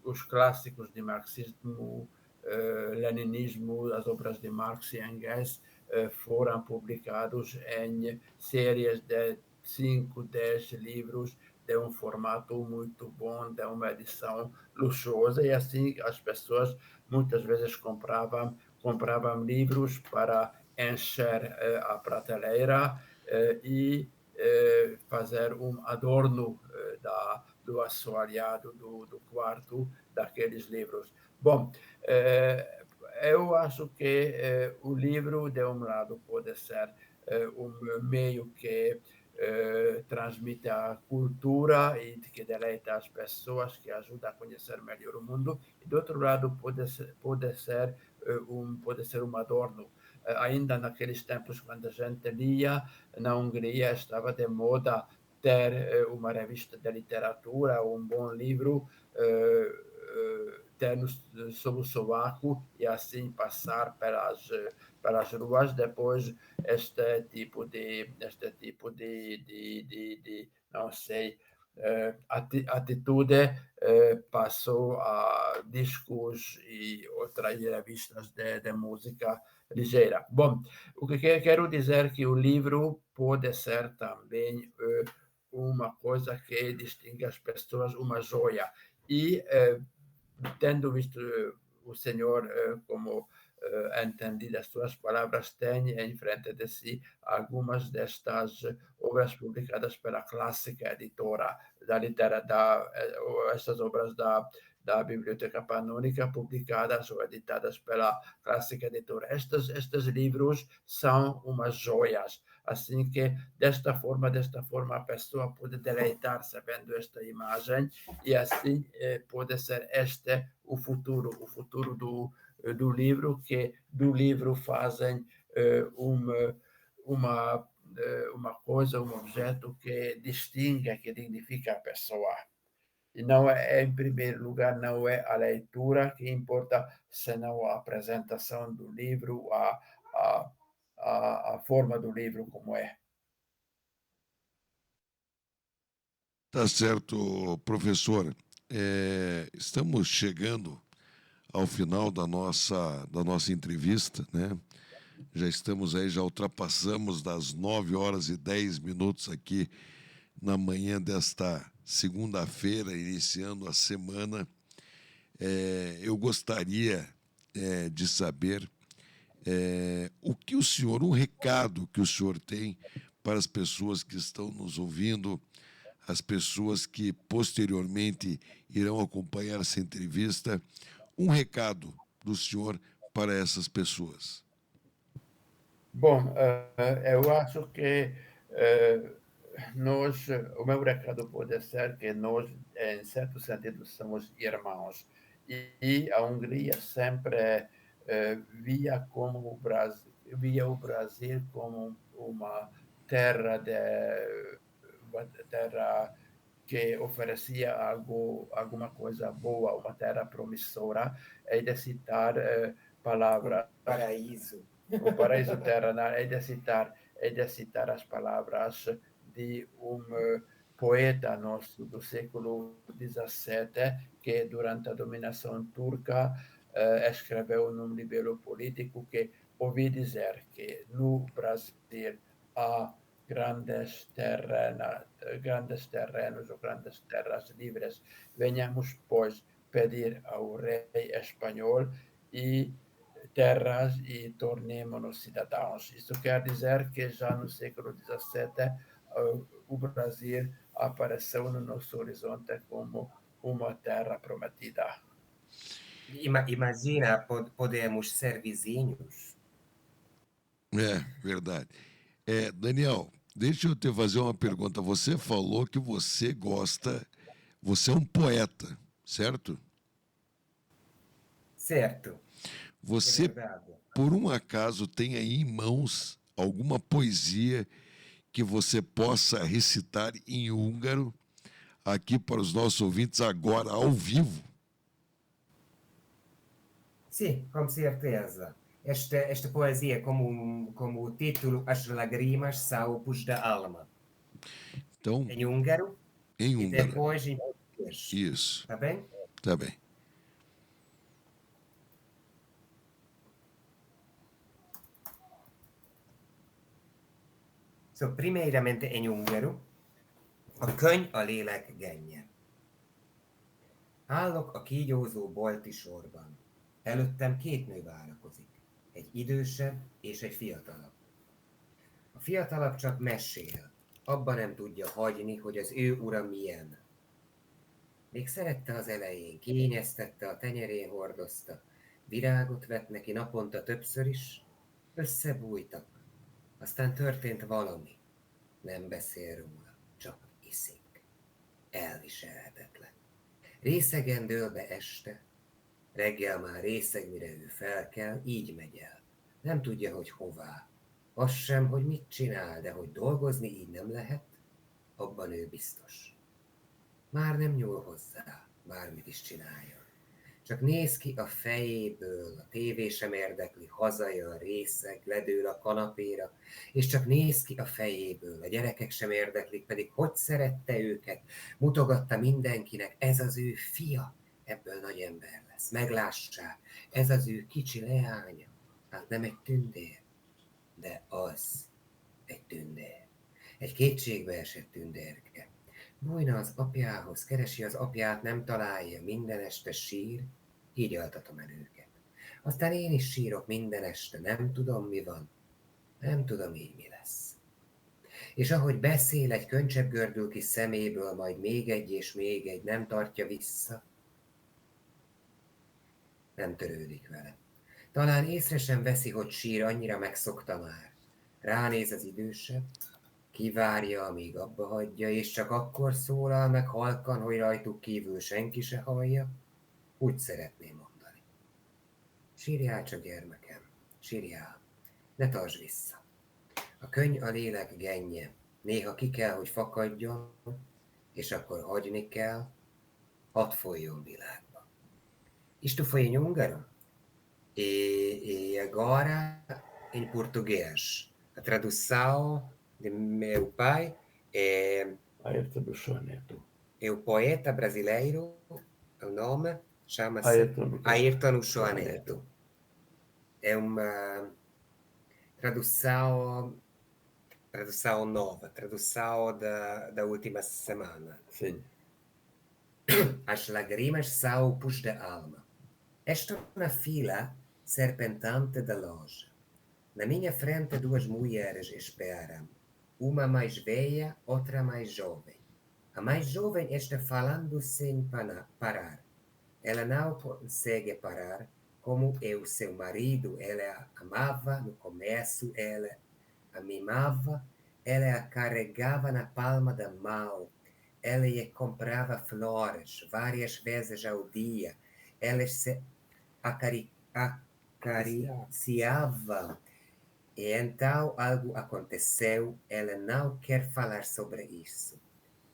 os clássicos de marxismo, leninismo, as obras de Marx e Engels foram publicados em séries de 5, 10 livros de um formato muito bom, de uma edição luxuosa, e assim as pessoas muitas vezes compravam livros para encher a prateleira e fazer um adorno do assoalhado do quarto daqueles livros. Bom, eu acho que o livro, de um lado, pode ser um meio que transmite a cultura e que deleita as pessoas, que ajuda a conhecer melhor o mundo, e do outro lado pode ser um adorno. Ainda naqueles tempos, quando a gente lia, na Hungria estava de moda ter uma revista de literatura, um bom livro, ter sob o sovaco e assim passar pelas ruas. Depois este tipo de não sei, atitude passou a discos e outras revistas de música ligeira. Bom, o que quero dizer é que o livro pode ser também uma coisa que distingue as pessoas, uma joia. E tendo visto o Senhor como entendi das suas palavras, tem em frente de si algumas destas obras publicadas pela clássica editora da literatura, essas obras da Biblioteca Panônica, publicadas ou editadas pela Clássica Editora. Estes livros são umas joias, assim que desta forma a pessoa pode deleitar-se vendo esta imagem e assim pode ser este o futuro do livro, que do livro fazem uma coisa, um objeto que distingue, que dignifica a pessoa. E não é, em primeiro lugar, não é a leitura que importa, senão a apresentação do livro, a forma do livro como é. Tá certo, professor. Estamos chegando ao final da nossa entrevista, né? Já estamos aí, já ultrapassamos das 9h10 aqui na manhã desta segunda-feira, iniciando a semana. Eu gostaria de saber um recado que o senhor tem para as pessoas que estão nos ouvindo, as pessoas que posteriormente irão acompanhar essa entrevista, um recado do senhor para essas pessoas. Bom, eu acho que o meu recado pode ser que nós, em certo sentido, somos irmãos. E a Hungria sempre via o Brasil como uma terra que oferecia alguma coisa boa, uma terra promissora, e de citar palavras. Paraíso. O paraíso terrenal, é de citar as palavras de poeta nosso do século XVII, que durante a dominação turca escreveu num livro político que ouvi dizer que no Brasil há grandes terrenos ou grandes terras livres. Venhamos, pois, pedir ao rei espanhol e terras e tornemo-nos cidadãos. Isso quer dizer que já no século XVII o Brasil apareceu no nosso horizonte como uma terra prometida. Imagina, podemos ser vizinhos. Verdade. Daniel, deixa eu te fazer uma pergunta. Você falou que você é um poeta, certo? Certo, é Você, verdade. por um acaso, tem aí em mãos alguma poesia que você possa recitar em húngaro aqui para os nossos ouvintes agora, ao vivo? Sim, com certeza. Esta poesia, como o título, As Lágrimas Salpos da Alma, Então, em húngaro em e húngaro. depois em português. Isso, Tá bem? tá bem. Primeiramente em húngaro, a könyv a lélek genje. Állok a kígyózó bolti sorban. Előttem két nő várakozik. Egy idősebb és egy fiatalabb. A fiatalabb csak mesél. Abba nem tudja hagyni, hogy az ő ura milyen. Még szerette az elején, kényeztette, a tenyerén hordozta. Virágot vett neki naponta többször is. Összebújtak. Aztán történt valami. Nem beszél róla, csak iszik. Elviselhetetlen. Részegen dől be este, reggel már részeg, mire ő felkel, így megy el. Nem tudja, hogy hová. Az sem, hogy mit csinál, de hogy dolgozni így nem lehet, abban ő biztos. Már nem nyúl hozzá, bármit is csináljon. Csak néz ki a fejéből, a tévé sem érdekli, hazajön, részeg, ledől a kanapéra, és csak néz ki a fejéből, a gyerekek sem érdeklik, pedig hogy szerette őket, mutogatta mindenkinek, ez az ő fia, ebből nagy ember lesz, meglássák, ez az ő kicsi leánya, hát nem egy tündér, de az egy tündér, egy kétségbe esett tündérke. Bújna az apjához, keresi az apját, nem találja, minden este sír, így altatom el őket. Aztán én is sírok minden este, nem tudom mi van, nem tudom így mi lesz. És ahogy beszél, egy könycsepp gördül ki szeméből, majd még egy és még egy, nem tartja vissza. Nem törődik vele. Talán észre sem veszi, hogy sír, annyira megszokta már. Ránéz az idősebb, kivárja, amíg abba hagyja, és csak akkor szólal meg halkan, hogy rajtuk kívül senki se hallja. Úgy szeretném mondani. Sírjál csak, gyermekem, sírjál, ne tartsd vissza. A könny a lélek gennye, néha ki kell, hogy fakadjon, és akkor hagyni kell, hadd folyjon világba. Isto foi em húngaro e agora em português. A tradução de meu pai Ayrton do soneto. é o poeta brasileiro, o nome chama-se Ayrton Ayrton Uchoa Neto. É uma tradução nova, tradução da última semana. Sim. As lágrimas são o pus da alma. Estou na fila serpentante da loja. Na minha frente, duas mulheres esperam. Uma mais velha, outra mais jovem. A mais jovem está falando sem parar. Ela não consegue parar. Como eu, seu marido, ela a amava no começo, ela a mimava, ela a carregava na palma da mão, ela lhe comprava flores várias vezes ao dia, elas se acariciavam. E então algo aconteceu, ela não quer falar sobre isso.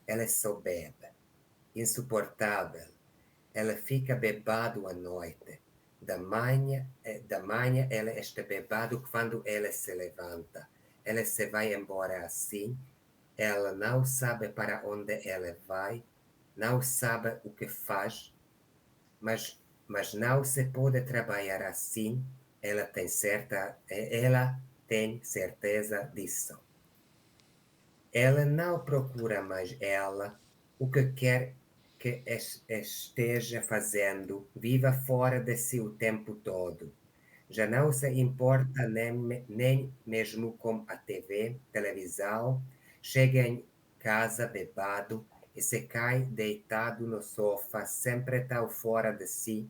Ela só bebe, insuportável. Ela fica bebado à noite. Da manhã ela está bebado quando ela se levanta. Ela se vai embora assim. Ela não sabe para onde ela vai, não sabe o que faz, mas não se pode trabalhar assim. Ela tem certeza disso. Ela não procura mais ela, o que quer que esteja fazendo, viva fora de si o tempo todo. Já não se importa nem mesmo com a televisão, chega em casa bebado e se cai deitado no sofá, sempre tão fora de si.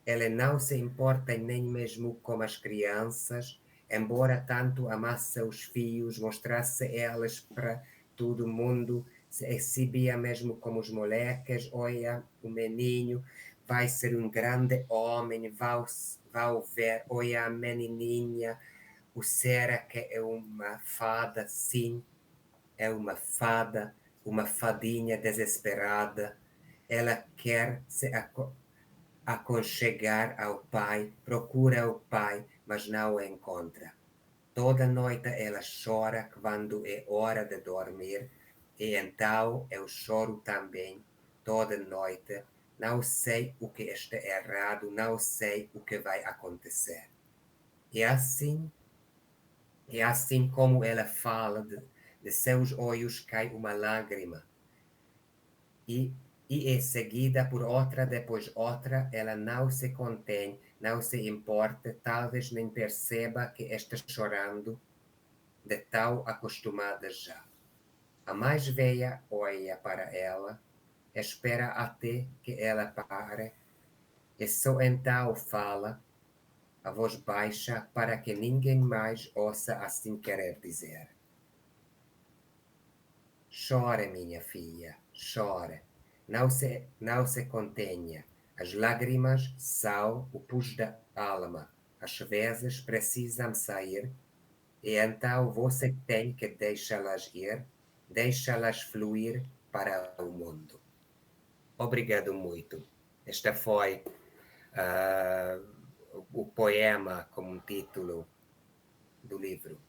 Ela não se importa nem mesmo com as crianças, embora tanto amasse os filhos, mostrasse elas para todo mundo, se exibia mesmo como os moleques, olha, o menino vai ser um grande homem, vai ver, olha a menininha, o será que é uma fada? Sim, é uma fada, uma fadinha desesperada. Ela quer se aconchegar ao pai, procura o pai, mas não o encontra. Toda noite ela chora quando é hora de dormir, e então eu choro também, toda noite. Não sei o que está errado, não sei o que vai acontecer. E assim como ela fala, de seus olhos cai uma lágrima. E em seguida por outra, depois outra, ela não se contém, não se importa, talvez nem perceba que está chorando, de tão acostumada já. A mais velha olha para ela, espera até que ela pare, e só então fala, a voz baixa, para que ninguém mais ouça, assim querer dizer: chore, minha filha, chore. Não se contenha. As lágrimas são o pus da alma. Às vezes precisam sair, e então você tem que deixá-las ir, deixá-las fluir para o mundo. Obrigado muito. Este foi o poema como título do livro.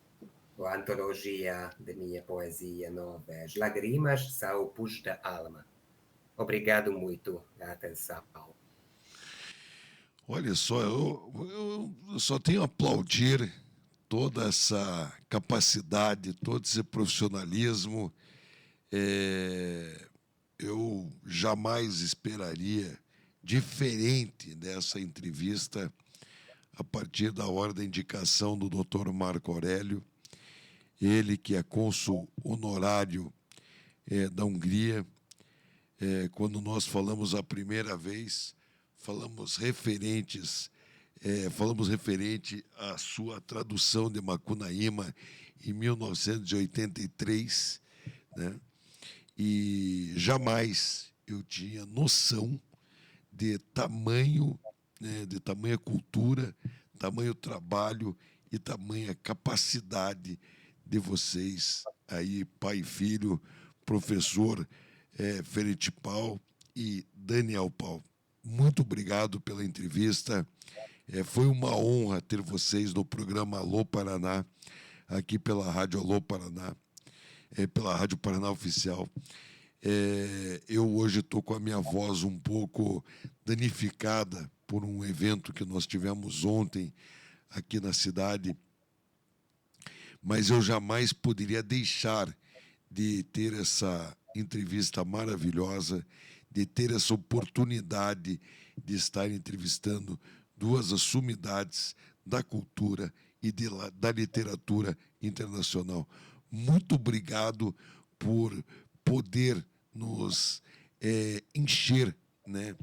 A antologia de minha poesia nova. As lágrimas são o pus da alma. Obrigado muito pela atenção. Olha só, eu só tenho a aplaudir toda essa capacidade, todo esse profissionalismo. Eu jamais esperaria diferente dessa entrevista a partir da hora da indicação do Dr. Marco Aurélio, ele que é cônsul honorário da Hungria. Quando nós falamos a primeira vez, falamos referente à sua tradução de Macunaíma em 1983, né? E jamais eu tinha noção de tamanho, né, de tamanha cultura, tamanho trabalho e tamanha capacidade de vocês aí, pai e filho, professor Ferenc Pau e Daniel Pau. Muito obrigado pela entrevista. Foi uma honra ter vocês no programa Alô Paraná, aqui pela Rádio Alô Paraná, pela Rádio Paraná Oficial. Eu hoje estou com a minha voz um pouco danificada por um evento que nós tivemos ontem aqui na cidade, mas eu jamais poderia deixar de ter essa entrevista maravilhosa, de ter essa oportunidade de estar entrevistando duas sumidades da cultura e da literatura internacional. Muito obrigado por poder nos encher, né,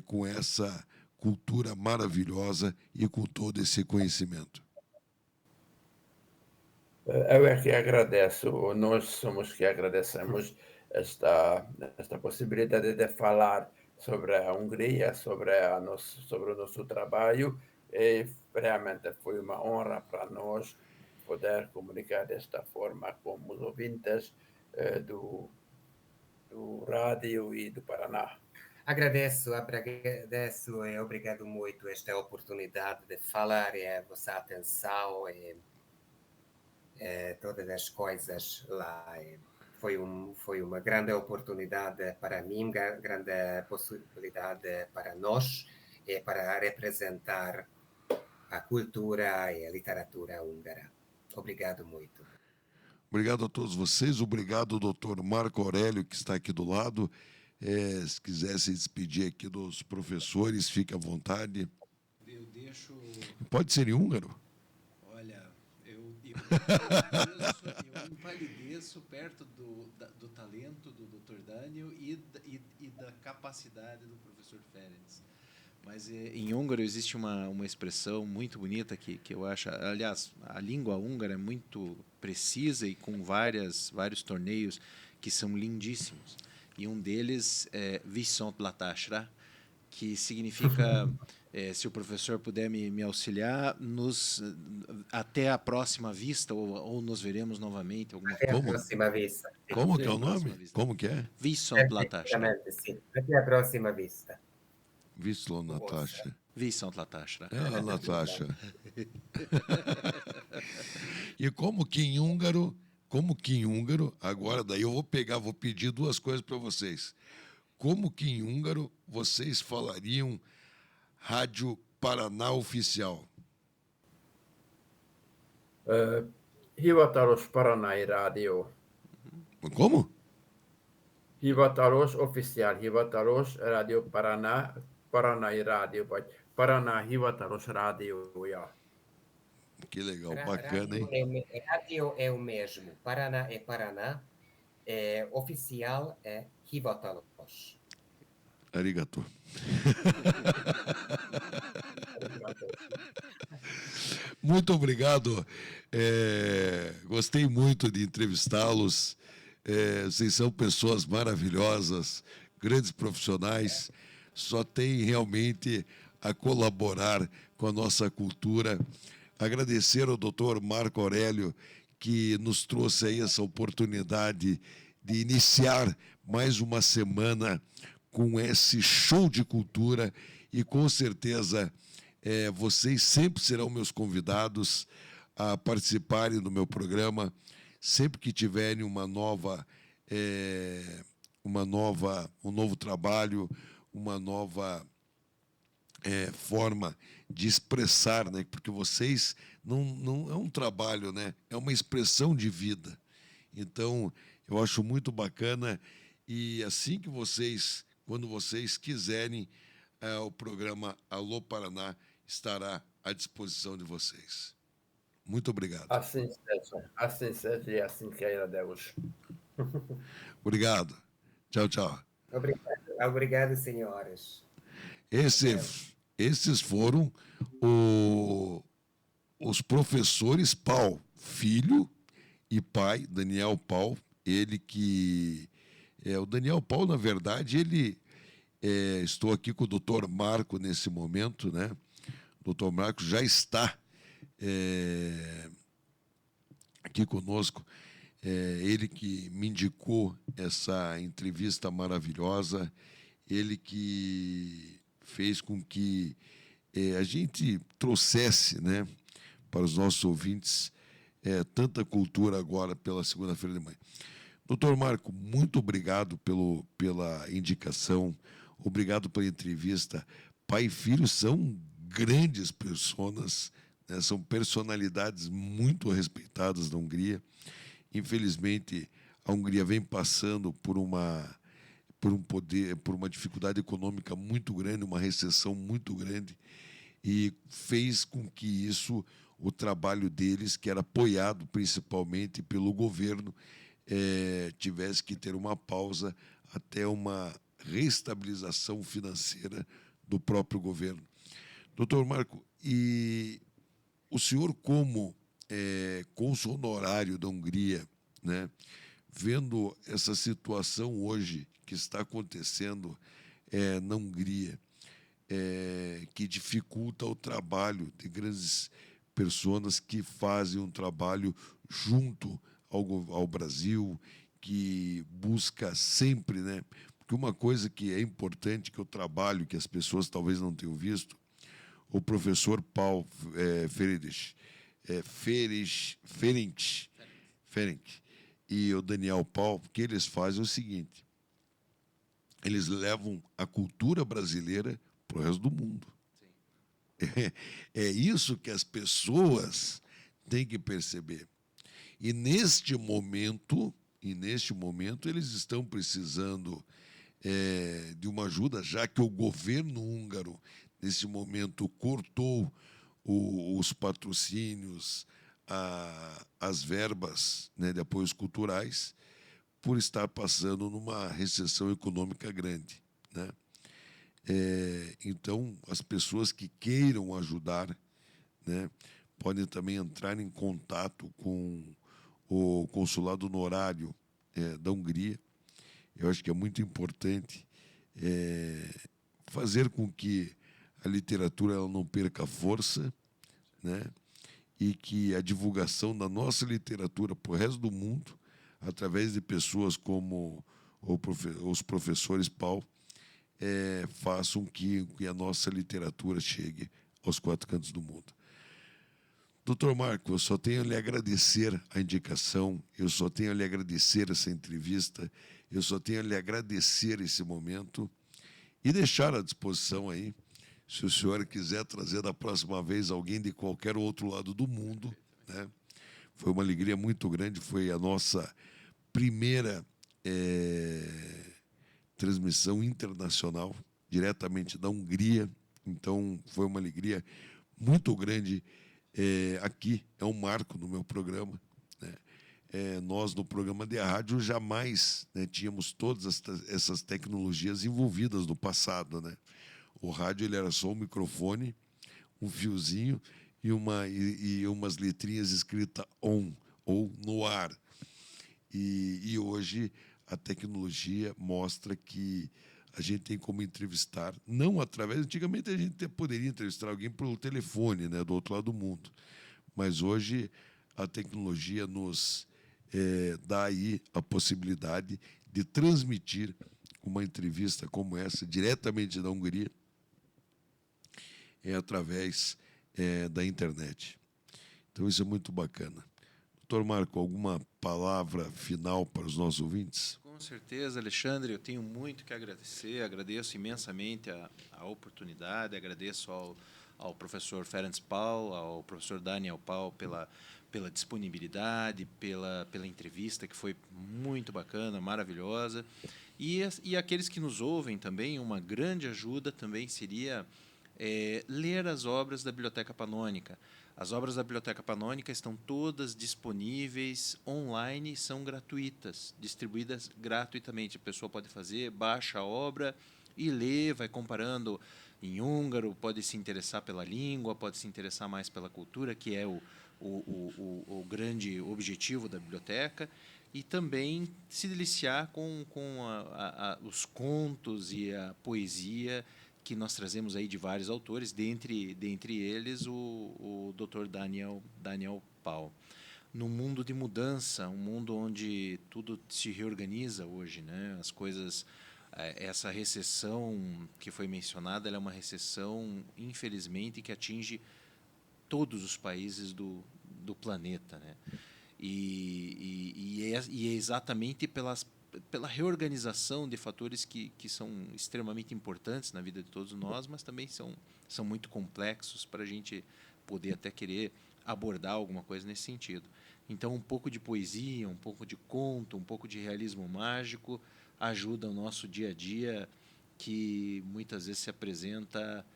com essa cultura maravilhosa e com todo esse conhecimento. Eu é que agradeço, nós somos que agradecemos esta possibilidade de falar sobre a Hungria, sobre o nosso trabalho, e realmente foi uma honra para nós poder comunicar desta forma com os ouvintes do rádio e do Paraná. Agradeço e obrigado muito esta oportunidade de falar e a vossa atenção e todas as coisas lá. Foi uma grande oportunidade para mim, grande possibilidade para nós e para representar a cultura e a literatura húngara. Obrigado muito. Obrigado a todos vocês, obrigado ao doutor Marco Aurélio, que está aqui do lado. Se quiser se despedir aqui dos professores, fique à vontade. Eu deixo... Pode ser em húngaro? Olha, eu invalideço perto do talento do Dr. Daniel e da capacidade do professor Ferenc. Mas em húngaro existe uma expressão muito bonita que eu acho... Aliás, a língua húngara é muito precisa e com vários torneios que são lindíssimos. E um deles é Viszontlátásra, que significa, se o professor puder me auxiliar, até a próxima vista, ou nos veremos novamente. Até a próxima vista. Como que é o nome? Como que é? Viszontlátásra. Até a próxima vista. Viszontlátásra. Viszontlátásra. Natasha. E como que em húngaro, agora daí eu vou pedir duas coisas para vocês. Como que em húngaro vocês falariam Rádio Paraná Oficial? Hivatalos Paranai Rádió. Como? Hivatalos, oficiál hivatalos Rádió Paraná, Paranai Rádió, vagy Paraná hivatalos rádiója. Que legal, bacana, hein? Rádio é o mesmo. Paraná é Paraná. Oficial é hivatalos. Arigato. Muito obrigado. Gostei muito de entrevistá-los. Vocês são pessoas maravilhosas, grandes profissionais. Só tem realmente a colaborar com a nossa cultura. Agradecer ao doutor Marco Aurélio, que nos trouxe aí essa oportunidade de iniciar mais uma semana com esse show de cultura e, com certeza, vocês sempre serão meus convidados a participarem do meu programa, sempre que tiverem um novo trabalho, uma nova forma de expressar, né? Porque vocês não é um trabalho, né? É uma expressão de vida. Então, eu acho muito bacana e assim que quando vocês quiserem, o programa Alô Paraná estará à disposição de vocês. Muito obrigado. Assim seja e assim queira Deus. Obrigado. Tchau, tchau. Obrigado, senhores. Esses foram os professores Pau, filho e pai, Daniel Pau, ele que... o Daniel Pau, na verdade, estou aqui com o doutor Marco nesse momento, né? O doutor Marco já está aqui conosco. Ele que me indicou essa entrevista maravilhosa, ele que fez com que a gente trouxesse, né, para os nossos ouvintes tanta cultura agora pela segunda-feira de manhã. Doutor Marco, muito obrigado pela indicação, obrigado pela entrevista. Pai e filho são grandes pessoas, né, são personalidades muito respeitadas na Hungria. Infelizmente, a Hungria vem passando por uma dificuldade econômica muito grande, uma recessão muito grande, e fez com que o trabalho deles, que era apoiado principalmente pelo governo, tivesse que ter uma pausa até uma reestabilização financeira do próprio governo. Doutor Marco, e o senhor, como cônsul honorário da Hungria, né, vendo essa situação hoje que está acontecendo na Hungria, que dificulta o trabalho de grandes pessoas que fazem um trabalho junto ao Brasil, que busca sempre, né? Porque uma coisa que é importante, que eu trabalho, que as pessoas talvez não tenham visto, o professor Paul Ferenc e o Daniel Paul, o que eles fazem é o seguinte: eles levam a cultura brasileira para o resto do mundo. É isso que as pessoas têm que perceber. E neste momento, eles estão precisando de uma ajuda, já que o governo húngaro, nesse momento, cortou os patrocínios, as verbas, né, de apoios culturais, por estar passando numa recessão econômica grande, né? Então, as pessoas que queiram ajudar, né, podem também entrar em contato com o consulado honorário da Hungria. Eu acho que é muito importante fazer com que a literatura ela não perca força, né, e que a divulgação da nossa literatura para o resto do mundo, através de pessoas como os professores Paul, façam que a nossa literatura chegue aos quatro cantos do mundo. Doutor Marco, eu só tenho a lhe agradecer a indicação, eu só tenho a lhe agradecer essa entrevista, eu só tenho a lhe agradecer esse momento e deixar à disposição aí, se o senhor quiser trazer da próxima vez alguém de qualquer outro lado do mundo, né? Foi uma alegria muito grande, foi a nossa primeira transmissão internacional, diretamente da Hungria, então foi uma alegria muito grande. Aqui é um marco no meu programa, né? Nós, no programa de rádio, jamais, né, tínhamos todas essas tecnologias envolvidas no passado, né? O rádio ele era só um microfone, um fiozinho e umas letrinhas escritas on, ou no ar. E hoje a tecnologia mostra que a gente tem como entrevistar, não através... Antigamente a gente poderia entrevistar alguém pelo telefone, né, do outro lado do mundo, mas hoje a tecnologia nos dá aí a possibilidade de transmitir uma entrevista como essa, diretamente da Hungria, através da internet. Então isso é muito bacana. Doutor Marco, alguma palavra final para os nossos ouvintes? Com certeza, Alexandre, eu tenho muito que agradecer, agradeço imensamente a oportunidade, agradeço ao professor Ferenc Paul, ao professor Daniel Paul pela disponibilidade, pela entrevista, que foi muito bacana, maravilhosa. E aqueles que nos ouvem também, uma grande ajuda também seria ler as obras da Biblioteca Panônica. As obras da Biblioteca Panônica estão todas disponíveis online e são gratuitas, distribuídas gratuitamente. A pessoa pode fazer, baixa a obra, e lê, vai comparando em húngaro, pode se interessar pela língua, pode se interessar mais pela cultura, que é o grande objetivo da biblioteca, e também se deliciar com os contos e a poesia que nós trazemos aí de vários autores, dentre eles o Dr. Daniel Pau. Num mundo de mudança, um mundo onde tudo se reorganiza hoje, né? As coisas, essa recessão que foi mencionada, ela é uma recessão, infelizmente, que atinge todos os países do planeta, né? E é exatamente pela reorganização de fatores que são extremamente importantes na vida de todos nós, mas também são muito complexos para a gente poder até querer abordar alguma coisa nesse sentido. Então, um pouco de poesia, um pouco de conto, um pouco de realismo mágico ajuda o nosso dia a dia, que muitas vezes se apresenta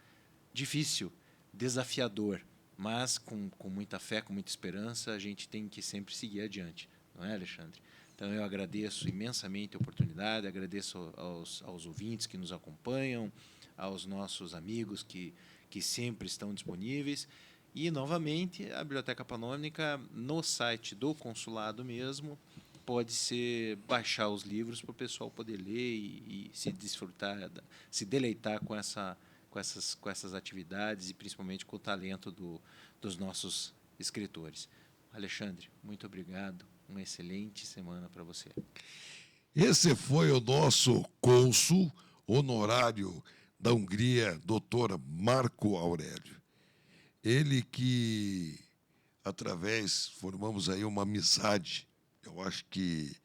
difícil, desafiador, mas com muita fé, com muita esperança, a gente tem que sempre seguir adiante, não é, Alexandre? Então, eu agradeço imensamente a oportunidade, agradeço aos ouvintes que nos acompanham, aos nossos amigos que sempre estão disponíveis. E, novamente, a Biblioteca Panônica, no site do consulado mesmo, pode-se baixar os livros para o pessoal poder ler e se desfrutar, se deleitar com essas atividades e, principalmente, com o talento dos nossos escritores. Alexandre, muito obrigado. Uma excelente semana para você. Esse foi o nosso cônsul honorário da Hungria, doutor Marco Aurélio. Ele que, formamos aí uma amizade. Eu acho que,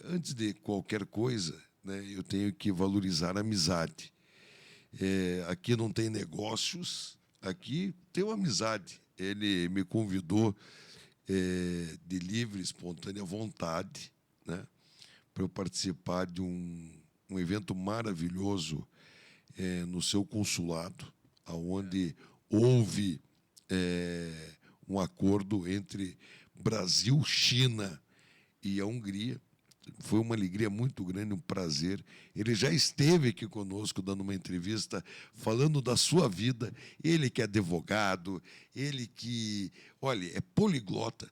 antes de qualquer coisa, né, eu tenho que valorizar a amizade. Aqui não tem negócios, aqui tem uma amizade. Ele me convidou de livre, espontânea vontade, né, para eu participar de um evento maravilhoso no seu consulado, onde houve um acordo entre Brasil, China e a Hungria. Foi uma alegria muito grande, um prazer. Ele já esteve aqui conosco dando uma entrevista, falando da sua vida. Ele que é advogado, ele que, olha, é poliglota.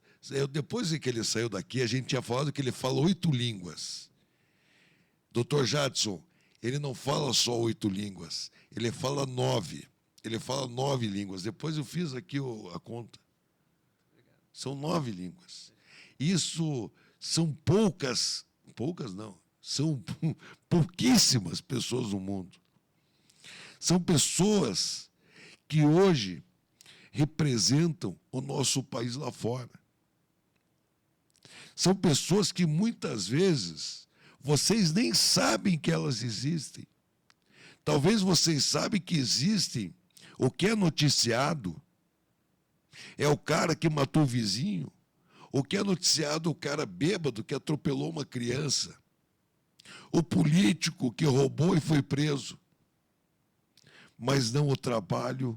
Depois que ele saiu daqui, a gente tinha falado que ele fala 8 línguas. Dr. Jadson, ele não fala só 8 línguas, ele fala 9. Ele fala 9 línguas. Depois eu fiz aqui a conta. São 9 línguas. Isso são poucas não, são pouquíssimas pessoas no mundo. São pessoas que hoje representam o nosso país lá fora. São pessoas que muitas vezes vocês nem sabem que elas existem. Talvez vocês sabem que existem. O que é noticiado é o cara que matou o vizinho. O que é noticiado é o cara bêbado que atropelou uma criança. O político que roubou e foi preso. Mas não o trabalho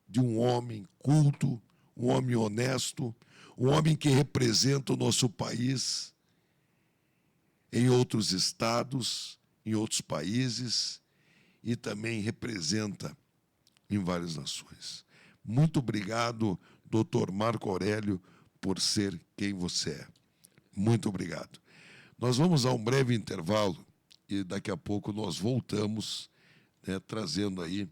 de um homem culto, um homem honesto, um homem que representa o nosso país em outros estados, em outros países, e também representa em várias nações. Muito obrigado, doutor Marco Aurélio, por ser quem você é. Muito obrigado. Nós vamos a um breve intervalo e daqui a pouco nós voltamos, né, trazendo aí